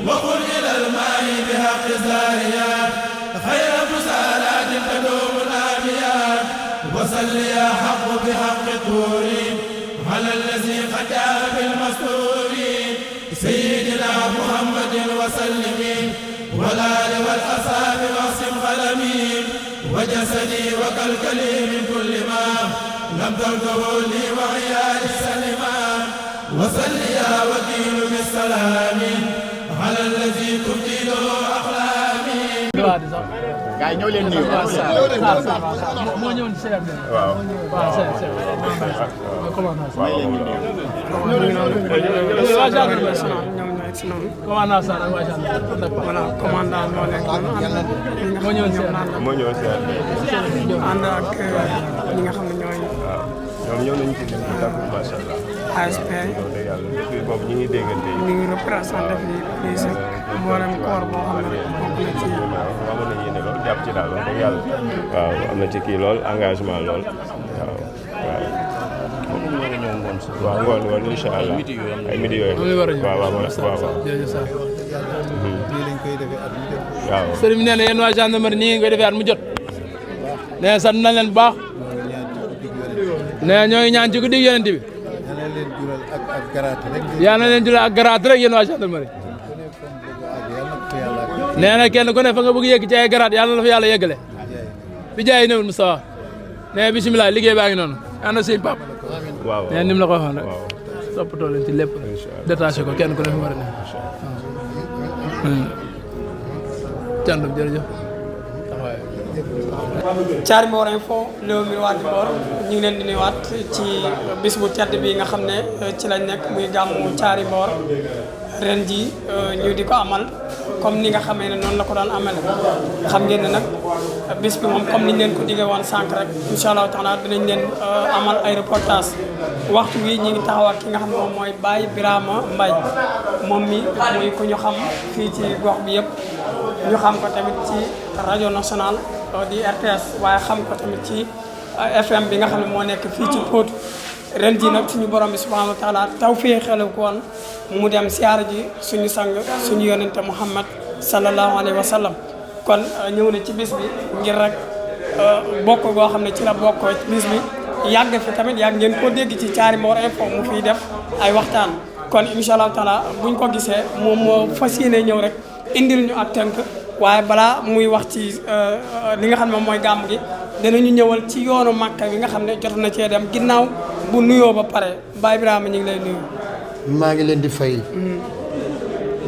وقل إلى الماء بحق زاريات خير مسالات تدوم الآبيات وصل يا حق بحق طور على الذي قد جاء بالمستور سيدنا محمد وسلم والآل والأصحاب واصم قلمي وجسدي وكلكلي من كل ما لم تلقه لي وعيالي سلما وصل يا وكيل بالسلام على الذي تبدل أقلامي. gaay ñëw leen nuyu. moo ñëwoon ci CRD. waaw waaw CRD. commandant Sarr ak waa gendarmerie. voilà commandant moo nekk noonu moo ñëwoon CRD. moo ñëwoon CRD. ànd ak ñi nga xam ne ñooy. waaw ñoom ñëw nañu ci lim bi takku macha allah. ASP. dëgg yàlla depuis boobu ñu ngi déggante. ñu ngi représenté fii police ak mboolem corps boo xam ne bokk na ci. waaw amoon na yéene lool jàpp ci daal wax dëgg yàlla. waaw am na ci kii lool engagement lool waaw waaw. waaw ngoon incha allah ay midi yooyu. waaw waaw waaw waaw. waaw. sëriñ bi nee na yéen waa gendarmerie nii ngeen koy defee at mu jot. nee na sant nañ leen bu baax. nee na ñoo ngi ñaan ci guddi yonent bi. yal na leen jural ak garaat rek yéen waa gendarmerie. nee na kenn ku ne fa nga bëgg yegg ci ay garaat yàlla na la fa yàlla yeggale. bi jaay nawul Moustapha ne bisimilah liggéey baa ngi noonu ànd ak sëñ Pape waaw ne ni mu la ko waxoon rek toppatoo leen ci lépp détaché ko kenn ku ne fi war a ne candum jërëjëf Thiary Mbor Info Léo mi waa Dibor ñu ngi leen di nuyuwaat ci bis bu tedd bi nga xam ne ci lañ nekk muy gàmmu Thiary Mbor ren ji ñu di ko amal comme ni nga xamee ne noonu la ko daan amal xam ngeen ne nag bis bi moom comme niñ leen ko digee woon sànq rek incha allah taala dinañ leen amal ay reportage waxtu wi ñu ngi taxawaat ki nga xam ne moom mooy Baye Birama Mbaye moom mi muy ku ñu xam fii ci gox bi yëpp ñu xam ko tamit ci rajo nationale di RTS waaye xam ko tamit ci FM bi nga xam ne moo nekk fii ci Potou ren ji nag suñu borom bi subhanahu wa taala taw fee xelu ko woon mu dem siyaara ji suñu sang suñu yonente Muhammad sallallahu alayhi wa sallam kon ñëw na ci bis bi ngir rek bokk goo xam ne ci la bokkoo ci bis bi yàgg fi tamit yàgg ngeen koo dégg ci Thiary Mbor Info mu fiy def ay waxtaan kon incha allah taala buñ ko gisee moom moo fas yéene ñëw rek indil ñu ak tënk waaye balaa muy wax ci li nga xam ne moom mooy gàmm gi danañu ñëwal ci yoonu Makka bi nga xam ne jot na cee dem ginnaaw bu nuyoo ba pare Baye Birama ñu ngi lay nuyu. maa ngi leen di fay.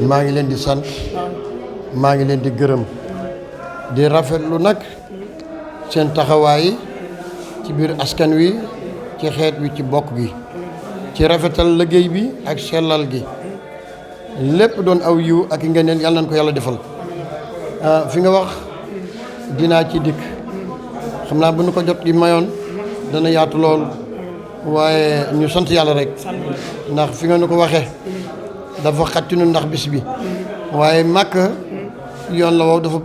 maa ngi leen di sant. maa ngi leen di gërëm. di rafetlu nag seen taxawaay ci biir askan wi ci xeet wi ci bokk gi. ci rafetal liggéey bi ak sellal gi. lépp doon aw yiw ak ngëneel yàlla nañ ko yàlla defal. fi nga wax dinaa ci dikk xam naa bu nu ko jot gi mayoon dana yaatu lool waaye ñu sant yàlla rek ndax fi nga nu ko waxee dafa xattinu ndax bis bi waaye màkk yoon la wow dafa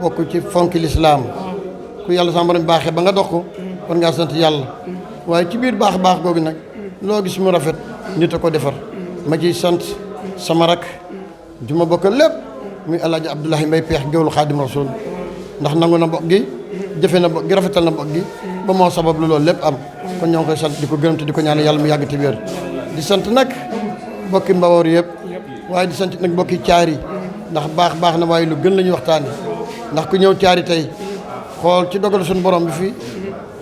bokk ci fonki lislaam ku yàlla sama borom baaxee ba nga dox ko war ngaa sant yàlla waaye ci biir baax googu nag loo gis mu rafet nit a ko defar ma ciy sant sama rak ju ma bokk lépp muy El Hadj Abdoulahi Mbaye Peex géwlu Xaadim Rasul ndax nangu na bokk gi jëfe na bokk gi rafetal na bokk gi ba moo sabab lu loolu lépp am kon ñoo ngi koy sant di ko gërëm te di ko ñaan yàlla mu yàgg te wér di sant nag bokki Mbawoor yëpp waaye di sant nag bokki Thiary ndax baax na waaye lu gën la ñuy waxtaane ndax ku ñëw Thiary tey xool ci dogal suñu borom bi fi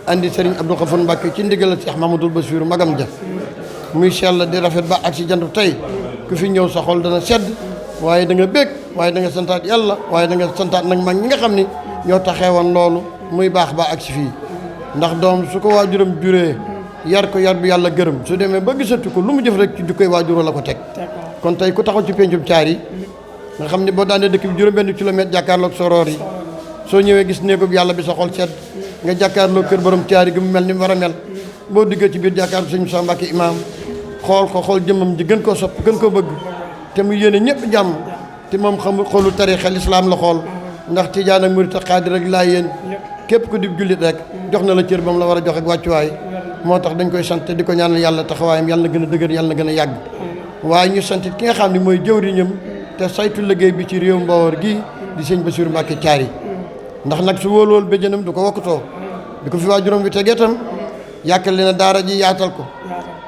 andi Serigne Abdou Khafour Mbacké ci ndigal Cheikh Mamadou Bassirou magam ja muy sell di rafet ba ak si jantu tey ku fi ñëw sa xol dana sedd waaye da nga bég waaye da nga santaat yàlla waaye da nga santaat nag mag ñi nga xam ni ñoo taxewoon loolu muy baax ba ak si fii ndax doom su ko waajuram juree yar ko yar bi yàlla gërëm su demee ba gisatu ko lu mu jëf rek ci jukkoy waajuroo la ko teg kon tey ku taxaw ci pencum Thiary nga xam ne boo daanee dëkk bi juróom-benn kilomètre jàkkaarloog soroor yi soo ñëwee gis néegub yàlla bi sa xol sedd nga jàkkaarloog kër borom Thiary gi mu mel ni mu war a mel boo diggee ci biir jàkkaarloog sëñ Moussa Mbacké imaam xool jëmmam ji gën koo sopp gën koo bëgg te mu yéene ñëpp jàmm te moom xamul xoolu tariixa lislaam la xool ndax tijaan ak murit ak xaadir ak laayeen képp ku di jullit rek jox na la cër ba mu la war a jox ak wàccuwaay moo tax dañ koy sant di ko ñaanal yàlla taxawaayam yàlla na gën a dëgër yàlla na gën a yàgg waaye ñu sant ki nga xam ne mooy jëwriñam te saytu liggéey bi ci réew Mbawar gi di sëñ Bassirou Mbacké Thiary ndax nag su wóolool béjjënam du ko wokkutoo bi ko fi waajuram bi tegee tam yàkkal leen daara ji yaatal ko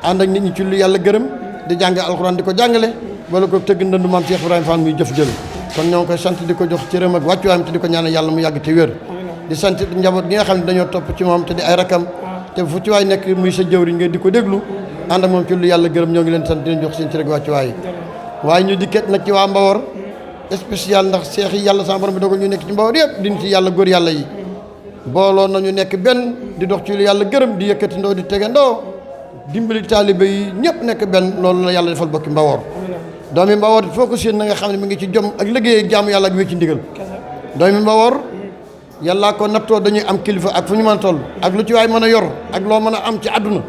ànd ak nit ñi ci lu yàlla gërëm di jàng alxuraan di ko jàngale wala ko tëgg ndëndu maam Cheikh Ibrahima Fall muy jëf jël kon ñoo ngi koy sant di ko jox cëram ak wàccuwaayam te di ko ñaanal yàlla mu yàgg te wér di sant njaboot gi nga xam ne dañoo topp ci moom te di ay rakam te fu ci waay nekk muy sa jëwriñ nga di ko déglu ànd ak moom ci lu yàlla gërëm ñoo ngi leen sant di leen jox seen cër ak wàccuwaay waaye ñu dikket nag ci waa Mbawar spécial ndax seex yi yàlla sama borom bi dogal ñu nekk ci Mbawar yëpp diñ ci yàlla góor yàlla yi booloo nañu nekk benn di dox ci lu yàlla gërëm di yëkkati ndoo di tege ndoo dimbali taalibe yi ñëpp nekk benn loolu la yàlla defal bokki Mbawar doomi Mbawar foo ko séen na nga xam ne mi ngi ci jom ak liggéey jaamu yàlla ak wéy ci ndigal doomi Mbawar yàllaa ko nattoo dañuy am kilifa ak fu ñu mën a toll ak lu ci waay mën a yor ak loo mën a am ci àdduna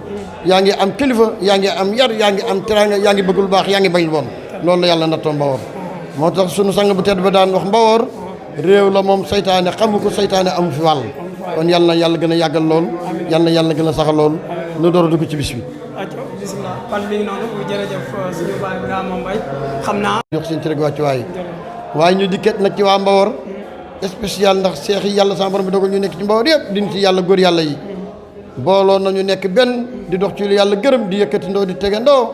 yaa ngi am kilifa yaa ngi am yar yaa ngi am teraanga yaa ngi bëgg lu baax yaa ngi bañ lu bon loolu la yàlla nattoo Mbawar moo tax sunu sang bu tedd ba daan wax Mbawar réew la moom saytaane xamu ko saytaane amu fi wàll kon yàlla na yàlla gën a yàggal lool yàlla na yàlla gën a saxal lool nu door a dugg ci bis bi bismillah kon mi ngi noonu jërëjëf suñu Baye Birama Mbaye xam naa jox seen cërëg wàccu waaye ñu dikket nag ci waa Mbawar spécial ndax seex yi yàlla sama borom bi dogal ñu nekk ci Mbawar yëpp diñ ci yàlla góor yàlla yi booloo nañu nekk benn di dox ci lu yàlla gërëm di yëkkati ndoo di tege ndoo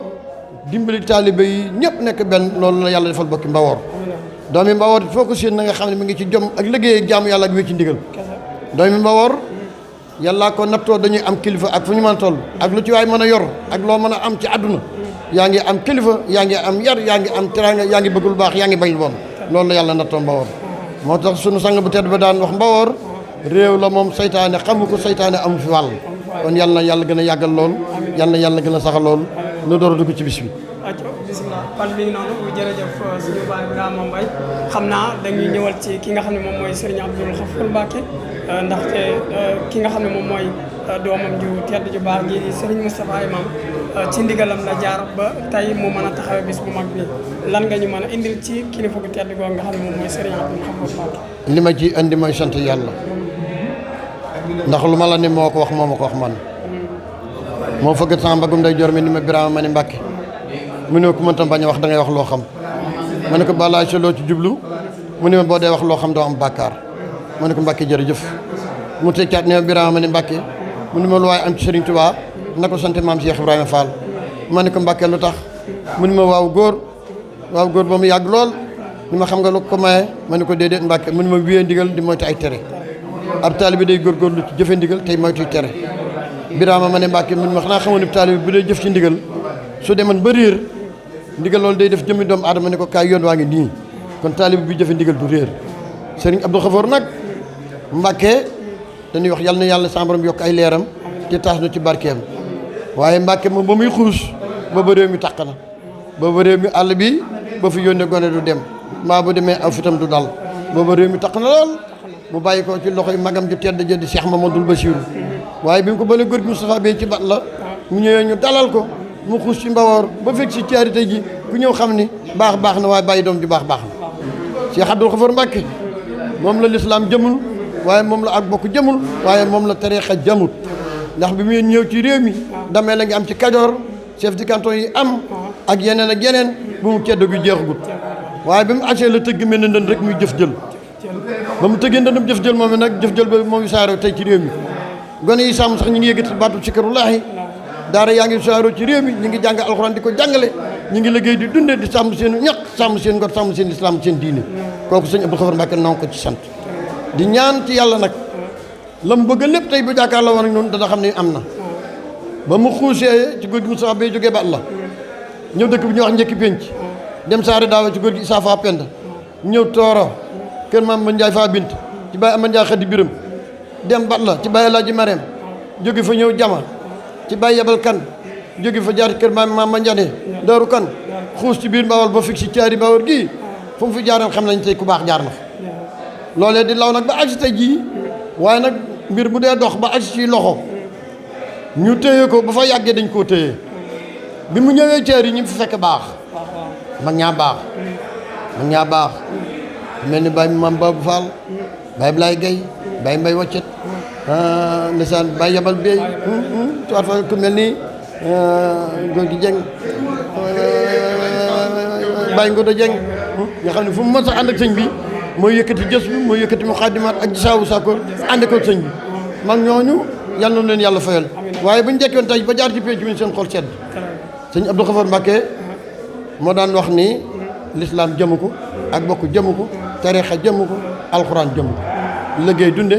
dimbali taalibe yi ñëpp nekk benn loolu la yàlla defal bokki Mbawar doomi Mbawar foo ko séen na nga xam ne mi ngi ci jom ak liggéey jaamu yàlla ak wéy ci ndigal doomi Mbawor yàllaa ko nattoo dañuy am kilifa ak fu ñu mën a toll ak lu ci waay mën a yor ak loo mën a am ci àdduna yaa ngi am kilifa yaa ngi am yar yaa ngi am teraanga yaa ngi bëgg lu baax yaa ngi bañ lu bon loolu la yàlla nattoo Mbawor moo tax sunu sang bu tedd ba daan wax Mbawor réew la moom saytaane xamu ko saytaane amu fi wàll kon yàlla na yàlla gën a yàggal lool yàlla na yàlla gën a saxal lool nu door a dugg ci bis bi. bisimilah kon mi ngi noonu jërëjëf suñu baay Ibrahima Mbaye xam naa dañuy ñëwal ci ki nga xam ne moom mooy Serigne Abdoul Khafour Mbacké ndaxte ki nga xam ne moom mooy doomam ju tedd ju baax ji di Serigne Moustapha Imam ci ndigalam la jaar ba tey mu mën a taxawee bis bu mag bi lan nga ñu mën a indil ci kilifa gu tedd googu nga xam ne moom mooy Serigne Abdoul Khafour Mbacké. li ma ci indi mooy sant yàlla ndax lu ma la ne moo ko wax moo ma ko wax man moo fëgg sama mbagum day jor mi ni ma Birama ma ni Mbacké mu ne ko mënta bañ a wax da ngay wax loo xam ma ne ko balaa sa loo ci jublu mu ne ma boo dee wax loo xam doo am bàkkaar ma ne ko Mbacké jërëjëf mu tekkaat ne ma Birama ma ni Mbacké mu ne ma lu waaye am ci Serigne Touba na ko sant maam Cheikh Ibrahima Fall ma ne ko Mbacké lu tax mu ne ma waaw góor ba mu yàgg lool ni ma xam nga lu ko maye ma ne ko déedéet Mbacké mu ne ma wiyee ndigal di moytu ay tere ab taalibe day góorgóorlu ci jëfe ndigal tey moytuy tere Birama ma ne Mbacké mu ne ma xanaa xamoon ne taalibe bu dee jëf ci ndigal su demoon ba réer ndigal loolu day def jëmmi doomu aadama ne ko kaay yoon waa ngi nii kon taalibe bi jëfe ndigal du réer Serigne Abdou Khafour nag Mbacké dañuy wax yal na yàlla sa borom yokk ay leeram te taas na ci barkeem waaye Mbacké moom ba muy xuus booba réew mi tàq na booba réew mi àll bi ba fi yónnee gone du dem maa bu demee aw fitam du dal booba réew mi tàq na lool mu bàyyi ko ci loxoy magam ju tedd jënd Cheikh Mamadou Bassirou waaye bi mu ko bële góor gi Moustapha Bey ci bat la mu ñëwee ñu dalal ko mu xuus ci Mbawor ba fekk si caarité ji ku ñëw xam ni baax na waaye bàyyi doom ju baax na Cheikh Abdoul Khafour Mbacké moom la lislaam jëmul waaye moom la ak bokk jëmul waaye moom la tariixa jëmut ndax bi muy ñëw ci réew mi damee la ngi am ci Kajoor chef de canton yi am ak yeneen ak yeneen bu mu ceddo gi jeexagut waaye bi mu agsee la tëgg mel na ndën rek muy jëf jël ba mu tëggee ndëndam jëf jël moom nag jëf jël ba moom saaro tey ci réew mi gone yi sàmm sax ñu ngi yëkkati baatu zikrullaahi daara yaa ngi saaro ci réew mi ñu ngi jàng alxuraan di ko jàngale ñu ngi liggéey di dunde di sàmm seen ñaq sàmm seen ngor sàmm seen islam seen diine kooku sëñ Abdou Khafour Mbacké noo ko ci sant di ñaan ci yàlla nag la mu bëgg lépp tey bu jàkkaar la war ak noonu dana xam ne am na ba mu xuusee ci góor gi Moustapha Bey jógee ba la ñëw dëkk bi ñuy wax njëkki pénc dem saare daawa ci góor gi Issa Fa Penda ñëw tooro kër maam ma Njaay Fa Bint ci bàyyi ama Njaay Xadi Biram dem bat la ci bàyyi Alaaji Mareem jóge fa ñëw jama ci bàyyi yebal kan jóge fa jaar kër maam ma Njane Daaru Kan xuus ci biir Mbawol ba fig si caari Mbawor gii fu mu fi jaaroon xam nañ tey ku baax jaar na fa loolee di law nag ba agsi tey jii waaye nag mbir bu dee dox ba agsi ci loxo ñu téye ko ba fa yàggee dañ koo téye bi mu ñëwee caari ñi fi fekk baax mag ñaa baax mel ni Baye Maam Babou Fall Baye Blay Gueye Baye Mbay Waccet ndeysaan Baye Yabal Bey tuwaat fa ku mel ni góor gi Jeng Baye Ngodo Jeng nga xam ne fu mu mën sax ànd ak sëñ bi mooy yëkkati jës bi mooy yëkkati mu xaadimaat ak gisaawu sako ànd ko sëñ bi mag ñooñu yal na leen yàlla fayal waaye bu ñu jekkoon tey ba jaar ci pénc mi seen xol sedd sëñ Abdou Khafour Mbacké moo daan wax ni l'islam jëmu ko ak bokk jëmu ko tariixa jëmu ko alxuraan jëmu ko liggéey dunde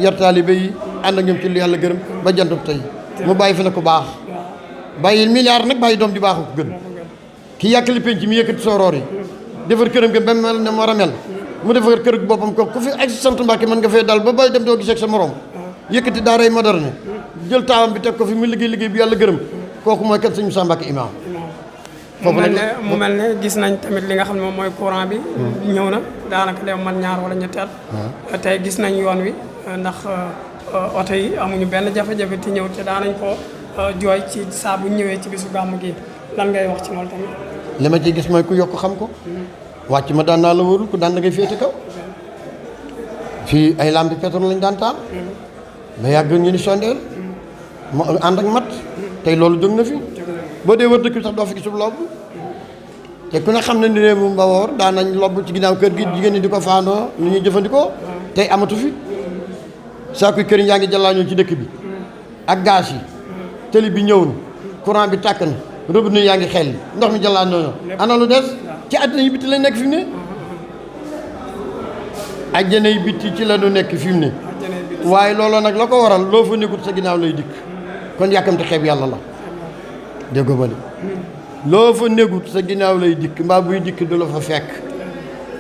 yar taalibe yi ànd ak ñoom ci lu yàlla gërëm ba jantu tey mu bàyyi fi na ko baax bàyyi milliard nag bàyyi doom di baaxu ko gën ki yàkkali pénc mi yëkkati sooroor yi defar këram gi ba mel ne mu war a mel mu defar kër gi boppam ko ku fi ak sant Mbacké mën nga fee dal ba bay dem doo gis ak sa morom yëkkati daaray moderne jël taawam bi teg ko fi mu liggéey bi yàlla gërëm kooku mooy kat sëñ Moussa Mbacké imam mu mel ne gis nañ tamit li nga xam ne moom mooy courant bi ñëw na daanaka dem man ñaar wala ñetti at tey gis nañ yoon wi ndax oto yi amuñu benn jafe-jafe ti ñëw te daanañ ko jooy ci saa bu ñëwee ci bisu gàmm gi lan ngay wax ci loolu tamit li ma ciy gis mooy ku yokk xam ko wàcc ma daan naa la wóorul ku daan da ngay féete kaw fii ay lampi pétrole lañ daan taal ba yàgg ñu ni sondeel mu ànd ak mat tey loolu jóg na fi boo dee wër dëkk bi sax doo fi gis lobb te ku ne xam ne ni réew mu Mbawor daan nañ lobb ci ginnaaw kër gi jigéen ñi di ko faandoo lu ñuy jëfandikoo tey amatu fi saakuy këriñ yaa ngi jàllaañoo ci dëkk bi ak gaz yi tëli bi ñëw na courant bi tàkk na robinet yaa ngi xel ndox mi jàllaañoo na ana lu des ci àddina yi bitti lañ nekk fi mu ne àjjana yi bitti ci la ñu nekk fi mu ne waaye looloo nag la ko waral loo fa nekkut sa ginnaaw lay dikk kon yàkkamti xeeb yàlla la déggoo ma de loo fa nekkut sa ginnaaw lay dikk mbaa buy dikk du la fa fekk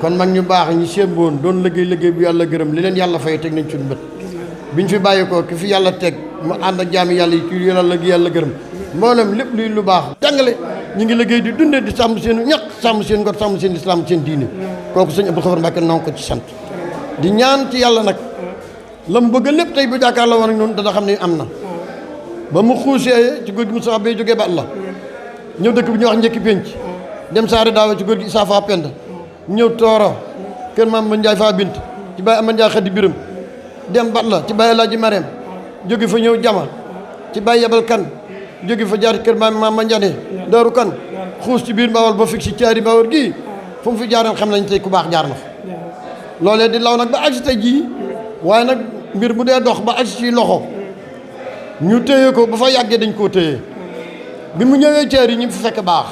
kon mag ñu baax ñi sémboon doon liggéey bu yàlla gërëm li leen yàlla fay teg nañ suñu bët biñ fi bàyyi ko ki fi yàlla teg mu ànd ak jaami yàlla yi ci yàlla gërëm mboolem lépp luy lu baax jàngale ñu ngi liggéey di dundee di sàmm seen ñaq sàmm seen ngor sàmm seen islam seen diine kooku sëñ Abdou Khafar Mbacké noo ko ci sant di ñaan ci yàlla nag la mu bëgg lépp tey bu jàkkaar la war ak ñun dana xam ne am na ba mu xuusee ci góor gi Moussa bay jógee ba la ñëw dëkk bi ñuy wax njëkki pénc dem saare daawa ci góor gi Issa Fa Penda ñëw tooro kër maam ma Njaay Fa Bint ci bàyyi ama Njaay Xadi Biram dem bat la ci bàyyi Alaaji Mareem jóge fa ñëw jama ci bàyyi yebal kan jóge fa jaar kër maam ma Njane daaru kan xuus ci biir Mbawar ba fig si caari Mbawar gii fu mu fi jaaroon xam nañ tey ku baax jaar na fa loolee di law nag ba agsi tey jii waaye nag mbir bu dee dox ba agsi ci loxo ñu téye ko ba fa yàggee dañ koo téye bi mu ñëwee ceer yi ñu fi fekk baax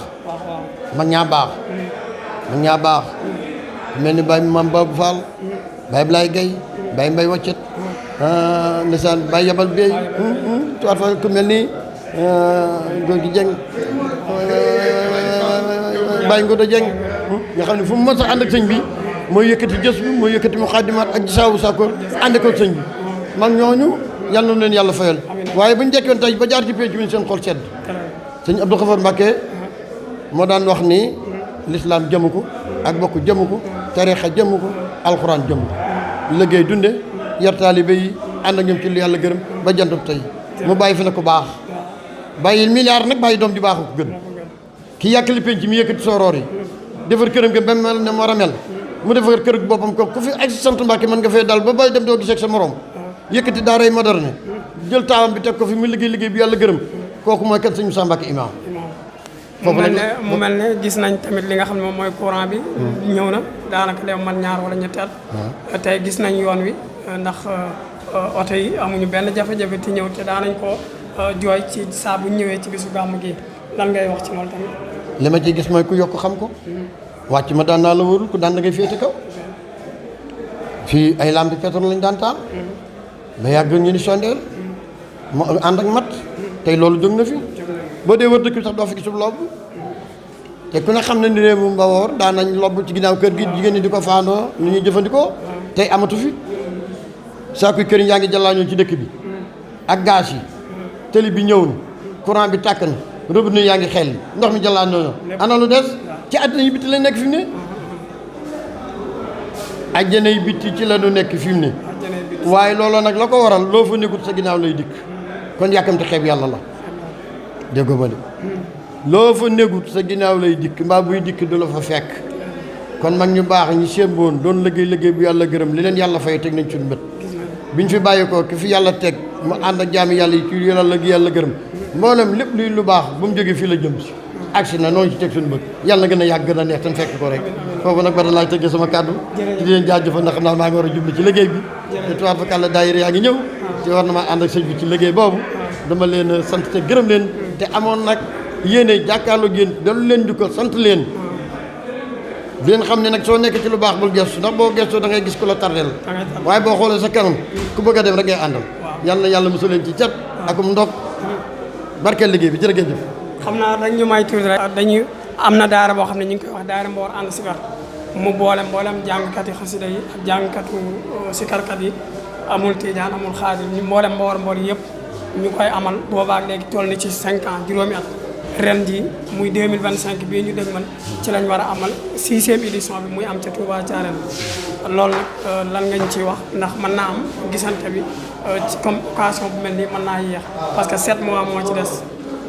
mag ñaa baax mel ni Baye Mam Babou Fall Baye Blay Gueye Baye Mbay Waccet ndeysaan Baye Yabal Bey tuwaat fa ku mel ni góor gi Jeng Baye Ngodo Jeng nga xam ne fu mu mën sax ànd ak sëñ bi mooy yëkkati jës bi mooy yëkkati muxaadimaat ak gisaawu saako ànd ko sëñ bi mag ñooñu yal na leen yàlla fayal waaye bu ñu jekkoon tey ba jaar ci pénc bi seen xol sedd sëñ Abdou Khafar Mbacké moo daan wax ni lislaam jëmu ko ak bokk jëmu ko tariixa jëmu ko alxuraan jëmu ko liggéey dunde yar taalibe yi ànd ak ñoom ci lu yàlla gërëm ba jantub tey mu bàyyi fi ne ko baax bàyyil milliard nag bàyyi doom ju baaxu ko gën ki yàkkali penc mi yëkkati sooroor yi defar këram ga ba mel ne mu war a mel mu defar kër boppam ko ku fi ak sant Mbàkke mën nga fee dal ba bay dem doo gisee ak sa morom yëkkati daaray moderne jël taawam bi teg ko fi mu liggéey bi yàlla gërëm kooku mooy kat sëñ Moussa Mbacke imaam mu mel ne gis nañ tamit li nga xam ne moom mooy courant bi ñëw na daanaka dem man ñaar wala ñetti at tey gis nañ yoon wi ndax oto yi amuñu benn jafe-jafe ti ñëw te daanañ ko jooy ci saa bu ñëwee ci bisu gàmm gi lan ngay wax ci loolu tamit li ma ci gis mooy ku yokk xam ko wàcc ma daan naa la wóorul ku daan da ngay féete kaw fii ay lampi pétrole lañ daan taal ba yàgg ñu ni sondeel mu ànd ak mat tey loolu jóg na fi boo dee wër dëkk bi sax doo fi gisul lobb te ku ne xam ne ni réew mu Mbawoor daan nañ lobb ci ginnaaw kër gi jigéen ñi di ko faandoo ni ñuy jëfandikoo tey amatu fi saakuy kër yaa ngi jàllaañoo ci dëkk bi ak gaz yi télé bi ñëw na courant bi tàkk na robinet yaa ngi xel ndox mi jàllaañoo ana lu des ci àddina yi bitti la nekk fi mu ne àjjana yi bitti ci la ñu nekk fi mu ne waaye looloo nag la ko waral loo fa nekkut sa ginnaaw lay dikk kon yàkkamti xeeb yàlla la déggoo ma de loo fa nekkut sa ginnaaw lay dikk mbaa buy dikk du la fa fekk kon mag ñu baax ñi sémboon doon liggéey bu yàlla gërëm li leen yàlla fay teg nañ suñu bët biñ fi bàyyi ko ki fi yàlla teg mu ànd ak jaami yàlla yi ci yàlla gërëm mboolem lépp luy lu baax bu mu jógee fii la jëm si agsi na noonu ci teg suñu bët yàlla na gën a yàgg gën a neex tan fekk ko rek foofu nag ba da laay tëggee sama kàddu ci di leen jaajëfal ndax xam naa maa ngi war a jublu ci liggéey bi te tuwaat fa kàlla daayira yaa ngi ñëw ci war na maa ànd ak sëñ bi ci liggéey boobu dama leen sant te gërëm leen te amoon nag yéene jàkkaarloo yéen dalu leen jukkal sant leen di leen xam ne nag soo nekk ci lu baax bul gestu ndax boo gestoo da ngay gis ku la tardel waaye boo xoolee sa kanam ku bëgg a dem rek ngay àndal yàlla na yàlla mosul leen ci cat akum ndog barkeel liggéey bi jërëjëf. xam naa dañ ñu may tuuti rek dañuy am na daara boo xam ne ñu ngi koy wax daara Mbawoor ànd sikar mu mboolem jàngkat yi xasida yi ak jàngkatu sikarkat yi amul tijaan amul xaadir ñu mboolem Mbawoor yëpp ñu koy amal boobaak léegi toll ni ci 5 ans juróomi at ren ji muy 2025 bii ñu dégg man ci lañ war a amal 6e édition bi muy am ca Touba Thiarène loolu nag lan nga ñu ciy wax ndax mën naa am gisante bi ci comme occasion bu mel nii mën naa yéex parce que 7 mois moo ci des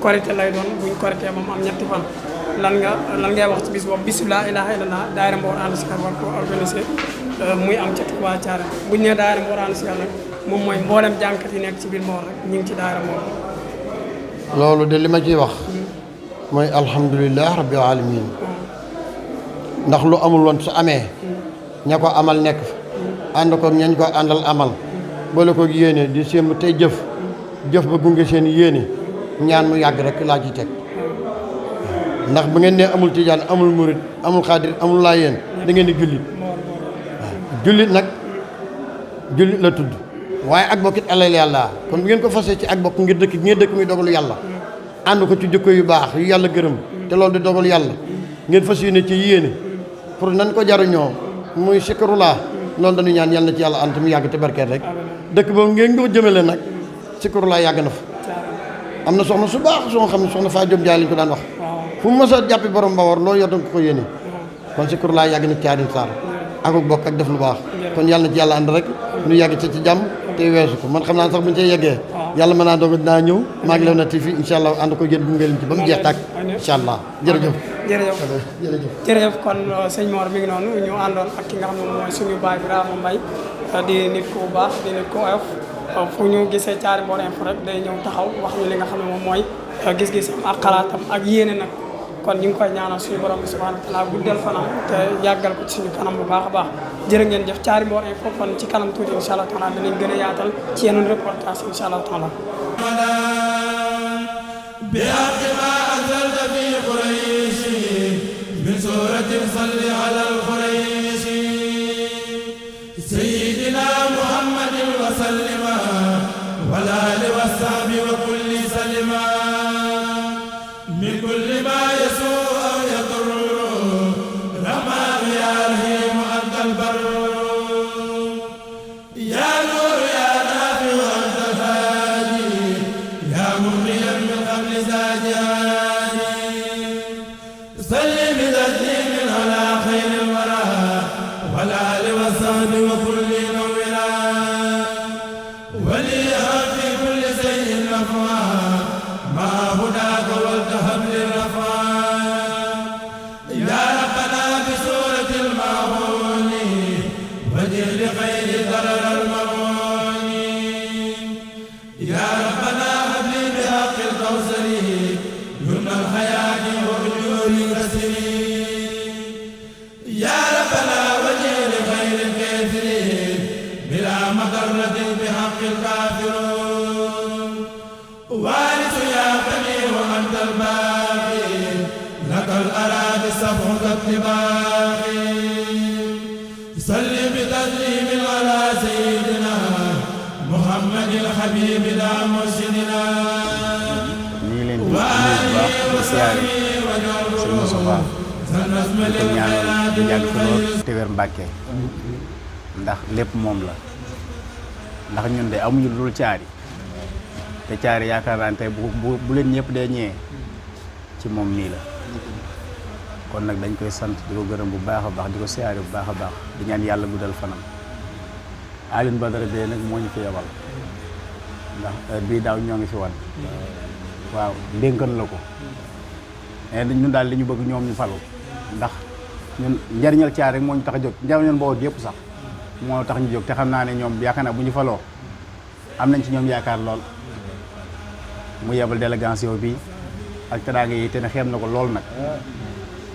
korité lay doon buñ korité moom am ñetti fan lan ngay wax ci bis boobu bisu laa ilaaha illallah daayira Mbawoor ànd sikar war ko organisé muy am ca Touba Thiarène buñ nee daayira Mbawoor ànd sikar nag moom mooy mboolem jàngkat yi nekk ci biir Mbawoor rek ñu ngi ci daayira Mbawoor loolu de li ma ciy wax mooy alhamdulilah rabbil alamin ndax lu amul woon su amee ña ko amal nekk fa ànd ko ñañ ko àndal amal boole ko yéene di sémb tey jëf ba gunge seen yéene ñaan mu yàgg rek laa ci teg ndax bu ngeen nee amul tijaan amul murit amul xaadir amul laayeen da ngeen di jullit waaw jullit nag jullit la tudd waaye ak bokk it alal yàlla kon bu ngeen ko fasee ci ak bokk ngir dëkk ngeen dëkk muy dogalu yàlla ànd ko ci jikko yu baax yu yàlla gërëm te loolu di dogalu yàlla ngeen fas yéene ci yéene pour nan ko jariñoo muy sikarulaa loolu dañu ñaan yàlla na ci yàlla ànd mu yàgg te barkeel rek dëkk boobu ngeen ko jëmale nag sikarulaa yàgg na fa am na soxna su baax soo xam ne soxna Faa Jóob Jaay lañ ko daan wax fu mu mës a jàppi borom Mbawar loolu yor danga ko yéene kon sikarulaa yàgg na ci Alioune Sarr ak bokk ak def lu baax kon yàlla na ci yàlla ànd rek ñu yàgg ci jàmm te weesu ko man xam naa sax buñu cee yeggee yàlla mën naa doog dinaa ñëw maa ngi Léona TV incha allah ànd ko yéen gunge leen ci ba mu jeex tàkk incha allah jërëjëf jërëjëf kon sëñ Mor mi ngi noonu ñu àndoon ak ki nga xam ne mooy suñu baay Birama Mbaye di nit ku baax di nit ku oyof fu ñu gisee Thiaré Mbour Info rek day ñëw taxaw wax ñu li nga xam ne moom mooy gis-gisam ak xalaatam ak yéene nag kon ñu ngi koy ñaanal suñu borom bi subhanahu wa taala guddal fanam te yàggal ko ci suñu kanam bu baax a baax jërë ngeen jëf Thiaré Mbour Info kon ci kanam tuuti incha allah taala dinañ gën a yaatal ci yeneen reportage incha allah taala بحق ما أنزلت في قريش من سورة صل على القريش سيدنا محمد وسلم والآل والصحب وكل سلما من كل ما يسوء أو يضر رحمن يا رحيم أنت البر يا نور يا نافع أنت الهادي يا مغنيا من قبل زاجاني صل بتسليم على خير الورى والآل والصحب وكل نورا ولي في كل شيء نفعا ما هداك والتهب للرفاء يا ربنا بسورة المعون وجه لخير ضرر المعون يا ربنا هب لي بحق الكوثر يمن الحياة وأجور الكسر يا ربنا وجه لخير الكافرين بلا مضرة بحق الكافرون وارث يا بني وأنت الباقي لك الأراضي سبعك الطباقي صل بتسليم على سيدنا محمد الحبيب لا مرشدنا وآله وصحبه وجعله ko ñaanal di yàgg fi lool te wér Mbàkke ndax lépp moom la ndax ñun de amuñu lu dul Thiaré te Thiaré yaakaar naa ne tey bu leen ñëpp dee ñëwee ci moom nii la kon nag dañ koy sant di ko gërëm bu baax a baax di ko siyaare bu baax a baax di ñaan yàlla guddal fanam Alioune Badara Beye nag moo ñu fi yebal ndax bii daaw ñoo ngi fi wan waaw ndénkan la ko mais ñun daal li ñu bëgg ñoom ñu falu ndax ñun njariñal Thiaré rek moo ñu tax a jóg njariñal Mbawar yëpp sax moo tax ñu jóg te xam naa ne ñoom yaakaar naa bu ñu faloo am nañ ci ñoom yaakaar lool mu yebal délégation bi ak teraanga yi te ne xeeb na ko lool nag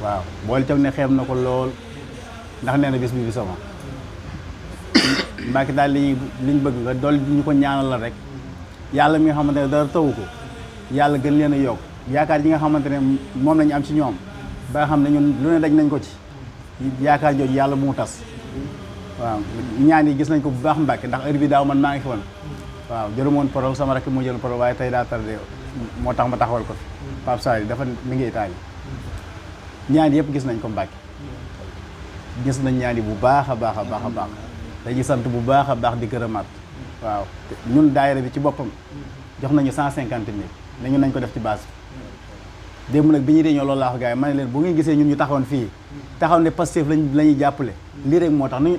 waaw boole tam ne xeeb na ko lool ndax nee na bis bi sama Mbàkke daal liñ bëgg nga dool ñu ko ñaanal la rek yàlla mi nga xamante ne dara tawu ko yàlla gën leen a yokk yaakaar yi nga xamante ne moom lañu am ci ñoom ba nga xam ne ñun lu ne daj nañ ko ci yaakaar jooju yàlla bu mu tas waaw ñaan yi gis nañ ko bu baax Mbàkke ndax heure bi daaw man maa ngi fi woon waaw jëlu moon parole sama rakk mu jël parole waaye tey daa tardé moo tax ma taxawal ko fi Pape Sall dafa mi ngi Italie ñaan yëpp gis nañ ko Mbàkke gis nañ ñaan yi bu baax a baax a baax a baax dañuy sant bu baax a baax di gërëmaat waaw ñun daayira bi ci boppam jox nañu 150 000 ne ñun nañ ko def ci base bi démb nag bi ñuy réunion loolu laa wax gars yi ma ne leen bu ngeen gisee ñun ñu taxawoon fii taxaw ne Pastef la ñuy jàppale lii rek moo tax nañu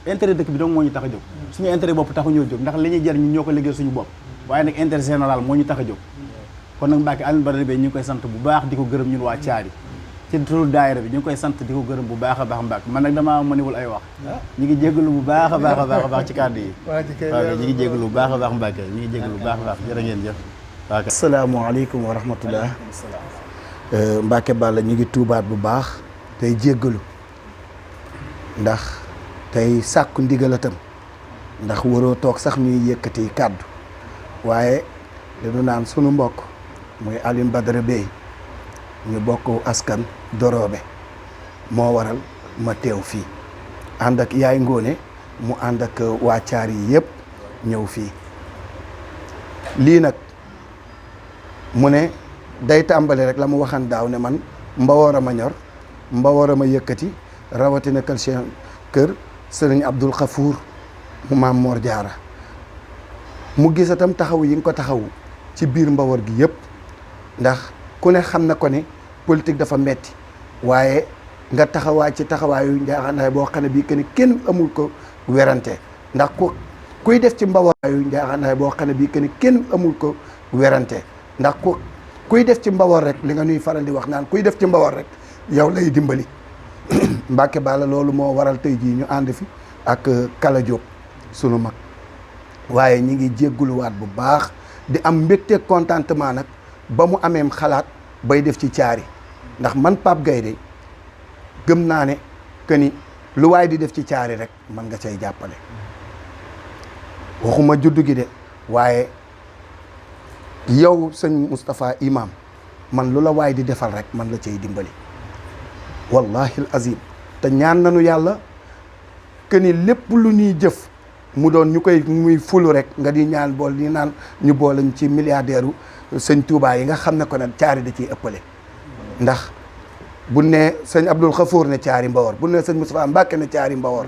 intérêt dëkk bi donc moo ñu tax a jóg suñu intérêt bopp taxu ñoo jóg ndax li ñuy jar ñun ñoo ko liggéey suñu bopp waaye nag intérêt général moo ñu tax a jóg kon nag Mbàkke Alioune Badara Beye ñu ngi koy sant bu baax di ko gërëm ñun waa Thiaré ci turu daayira bi ñu ngi koy sant di ko gërëm bu baax a baax Mbàkke man nag damaa mëniwul ay wax ñu ngi jégalu bu baax a baax a baax a baax ci kàddu yi waaw ñu ngi jégalu bu baax a baax Mbàkke ñu ngi jégalu bu baax a baax jërë ngeen jëf asalaamaaleykum wa rahmatullah Mbacke Balla ñu ngi tuubaat bu baax tey jéggalu ndax tey sàkku ndigalatam ndax waroo toog sax ñuy yëkkati kàddu waaye dañu naan sunu mbokk muy Alioune Badara Beye ñu bokk askan Dorobe moo waral ma teew fii ànd ak yaay Ngóone mu ànd ak waa Thiaré yi yëpp ñëw fii lii nag mu ne day tàmbali rek la mu waxan daaw ne man Mbawor a ma ñor Mbawor a ma yëkkati rawatina kër sëriñ Abdul Xafuur mu maam Mor Jaara mu gis itam taxaw yi nga ko taxawu ci biir Mbawor gi yëpp ndax ku ne xam na ko ne politique dafa metti waaye nga taxawaay ci taxawaayu njaaxanaay boo xam ne bii que ni kenn amul ko werante ndax kuy def ci Mbawor njaaxanaay boo xam ne bii que ni kenn amul ko werante ndax kuy def ci Mbawor rek li nga nuy faral di wax naan kuy def ci Mbawor rek yow lay dimbali Mbàkke Balla loolu moo waral tey jii ñu ànd fi ak Kala Diop sunu mag waaye ñi ngi jégguluwaat bu baax di am mbégte contentement nag ba mu ameem xalaat bay def ci caari ndax man Pape Gaye de gëm naa ne que ni lu waay di def ci caari rek man nga cay jàppale waxuma juddu gi de waaye yow sëñ Moustapha Imam man lu la waay di defal rek man la cay dimbali wallahi al azim te ñaan nañu yàlla que ni lépp lu ñuy jëf mu doon ñu koy muy fulu rek nga di ñaan bool di naan ñu boolañ ci milliardaire sëñ Touba yi nga xam ne ko ne caari da ciy ëppale ndax bu ne sëñ Abdul Xafoor ne caari Mbawor bu ne sëñ Moustapha Mbacke ne caari Mbawor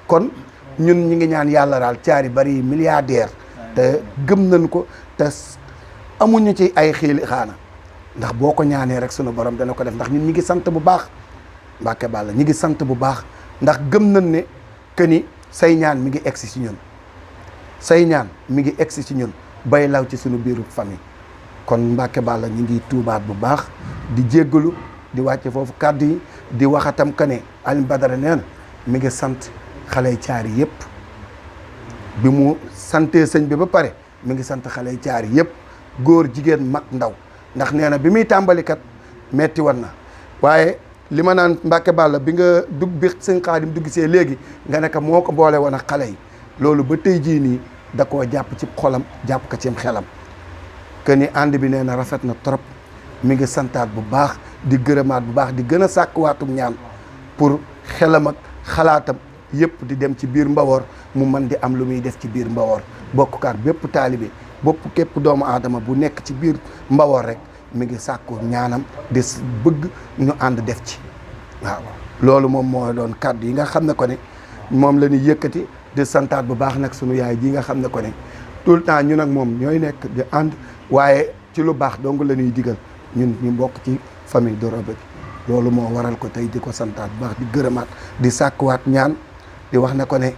kon ñun ñi ngi ñaan yàlla daal caari bari milliardaire te gëm nañ ko te amuñu ci ay xiili xaana ndax boo ko ñaanee rek sunu borom dana ko def ndax ñun ñi ngi sant bu baax Mbàkke Balla ñi ngi sant bu baax ndax gëm nañ ne que ni say ñaan mi ngi egsi ci ñun say ñaan mi ngi egsi ci ñun bay law ci sunu biiru famille kon Mbàkke Balla ñi ngi tuubaat bu baax di jéggalu di wàcce foofu kàddu yi di waxatam que ne Alioune Badara nee na mi ngi sant xaley caari yëpp bi mu santee sëñ bi ba pare mi ngi sant xaley caari yëpp góor jigéen mag ndaw ndax nee na bi muy tàmbalikat metti woon na waaye li ma naan Mbàkke Balla bi nga dugg bi sëñ Xaadim dugg see léegi nga ne ko moo ko boole woon ak xale yi loolu ba tey jii nii da koo jàpp ci xolam jàpp ko ci xelam que ni ànd bi nee na rafet na trop mi ngi santaat bu baax di gërëmaat bu baax di gën a sàkkuwaatum ñaan pour xelam ak xalaatam yëpp di dem ci biir Mbawor mu mën di am lu muy def ci biir Mbawor bokkukaat bépp taalibe bopp képp doomu aadama bu nekk ci biir Mbawor rek mi ngi sàkku ñaanam di bëgg ñu ànd def ci waaw loolu moom moo doon kàddu yi nga xam ne ko ne moom la ñuy yëkkati di santaat bu baax nag sunu yaay ji nga xam ne ko ne tout le temps ñun ak moom ñooy nekk di ànd waaye ci lu baax dong la ñuy digal ñun ñu bokk ci famille Doro bi loolu moo waral ko tey di ko santaat bu baax di gërëmaat di sàkkuwaat ñaan di wax ne ko ne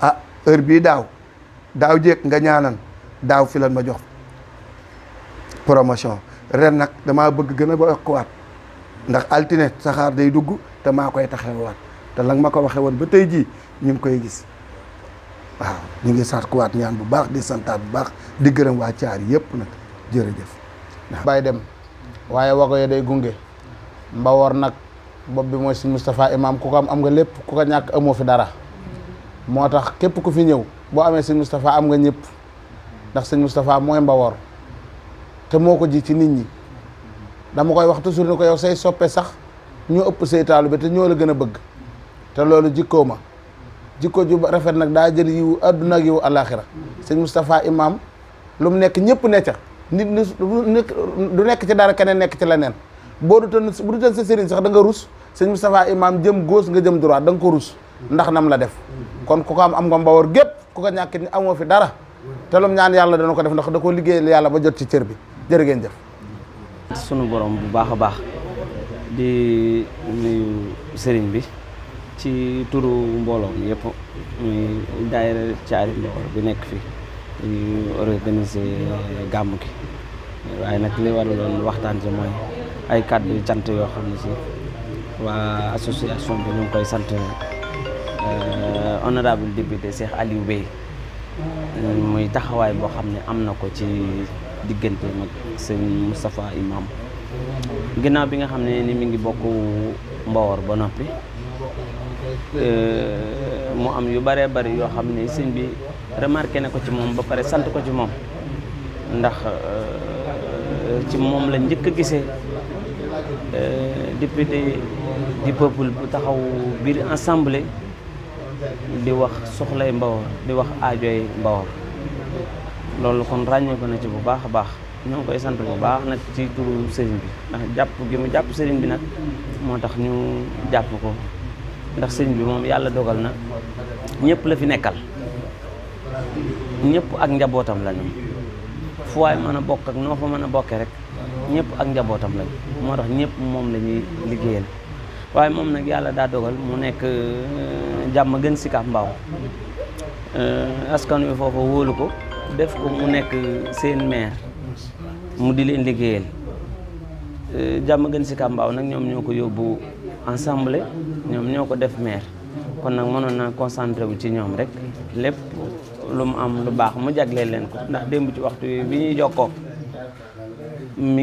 ah heure bii daaw jéeg nga ñaanan daaw fi lan ma jox promotion ren nag damaa bëgg gën a bokkuwaat ndax altine saxaar day dugg te maa koy taxawaat te la nga ma ko waxee woon ba tey jii ñu ngi koy gis waaw ñu ngi sàkkuwaat ñaan bu baax di santaat bu baax di gërëm waa Caari yëpp nag jërëjëf. bay dem waaye wago ye day gunge Mbawor nag bopp bi mooy sëñ Moustapha Imam ku ko am nga lépp ku ko ñàkk amoo fi dara moo tax képp ku fi ñëw boo amee sëñ Moustapha am nga ñëpp ndax sëñ Moustapha mooy Mbawor te moo ko ji ci nit ñi dama koy wax toujours ni ko yow say soppe sax ñoo ëpp say taalu bi te ñoo la gën a bëgg te loolu jikkoo ma jikko ju rafet nag daa jël yiwu àdduna ak yiwu àllaaxira sëñ Moustapha Imam lu mu nekk ñëpp ne ca nit du nekk ci dara keneen nekk ci leneen boo du tan sa sëriñ sax da nga rus sëñ Moustapha Imam jëm gauche nga jëm droite da nga ko rus ndax nam la def kon ku ko am nga Mbawor gépp ku ko ñàkk ni amoo fi dara te lum ñaan yàlla dana ko def ndax da ko liggéeyal yàlla ba jot ci cër bi jërë ngeen jëf sunu borom bu baax a baax di nuyu sëriñ bi ci turu mbooloo mi yëpp muy daayira Caari Mbawor bi nekk fii di organiser gàmm gi waaye nag li waraloon waxtaan ci mooy ay kàddu cant yoo xam ne si waa association bi ñu ngi koy sant honorable député Cheikh Aliou Bey muy taxawaay boo xam ne am na ko ci diggante mag sëñ Moustapha Imam ginnaaw bi nga xam ne ni mi ngi bokk Mbawor ba noppi mu am yu bëree bëri yoo xam ne sëñ bi remarqué na ko ci moom ba pare sant ko ci moom ndax ci moom la njëkk a gisee député du peuple bu taxaw biir assemblée di wax soxlay Mbawor di wax aajoy Mbawor loolu kon ràññee ko na ci bu baax a baax ñoo ngi koy sant bu baax nag ci turu sëriñ bi ndax jàpp gi mu jàpp sëriñ bi nag moo tax ñu jàpp ko ndax sëriñ bi moom yàlla dogal na ñëpp la fi nekkal ñëpp ak njabootam lañu fu waay mën a bokk ak noo fa mën a bokkee rek ñëpp ak njabootam lañu moo tax ñëpp moom la ñuy liggéeyal waaye moom nag yàlla daa dogal mu nekk jàmm gën Sicap Mbao askan wi foofa wóolu ko def ko mu nekk seen maire mu di leen liggéeyal jàmm gën Sicap Mbao nag ñoom ñoo ko yóbbu ensemble ñoom ñoo ko def maire kon nag mënoon na concentré wu ci ñoom rek lépp lu mu am lu baax mu jagleel leen ko ndax démb ci waxtu bi ñuy jokkoo mi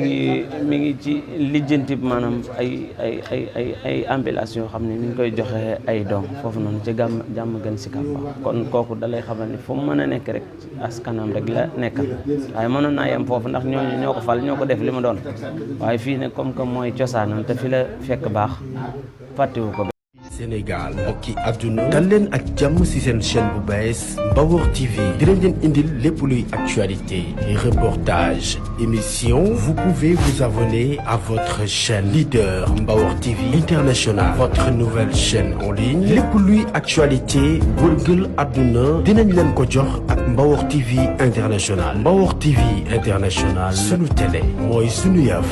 ngi ci lijjanti maanaam ay ambulance yoo xam ne mi ngi koy joxe ay doom foofu noonu ci jàmm gën Sicap Mbao kon kooku dalay xamal ni fu mu mën a nekk rek askanam rek la nekkal waaye mënoon naa yem foofu ndax ñooñu ñoo ko fal ñoo ko def li mu doon waaye fii ne comme que mooy cosaanam te fi la fekk baax fàttewu ko. Sénégal mbokki àdduna dal leen ak jàmm ci seen chaîne bu bees Mbawor TV dinañ leen indil lépp luy actualité reportage émission vous pouvez vous abonner à votre chaîne leader Mbawor TV International votre nouvelle chaîne en ligne lépp luy actualité wërgël àdduna dinañ leen ko jox ak Mbawor TV International Mbawor TV International sunu télé mooy sunu yëf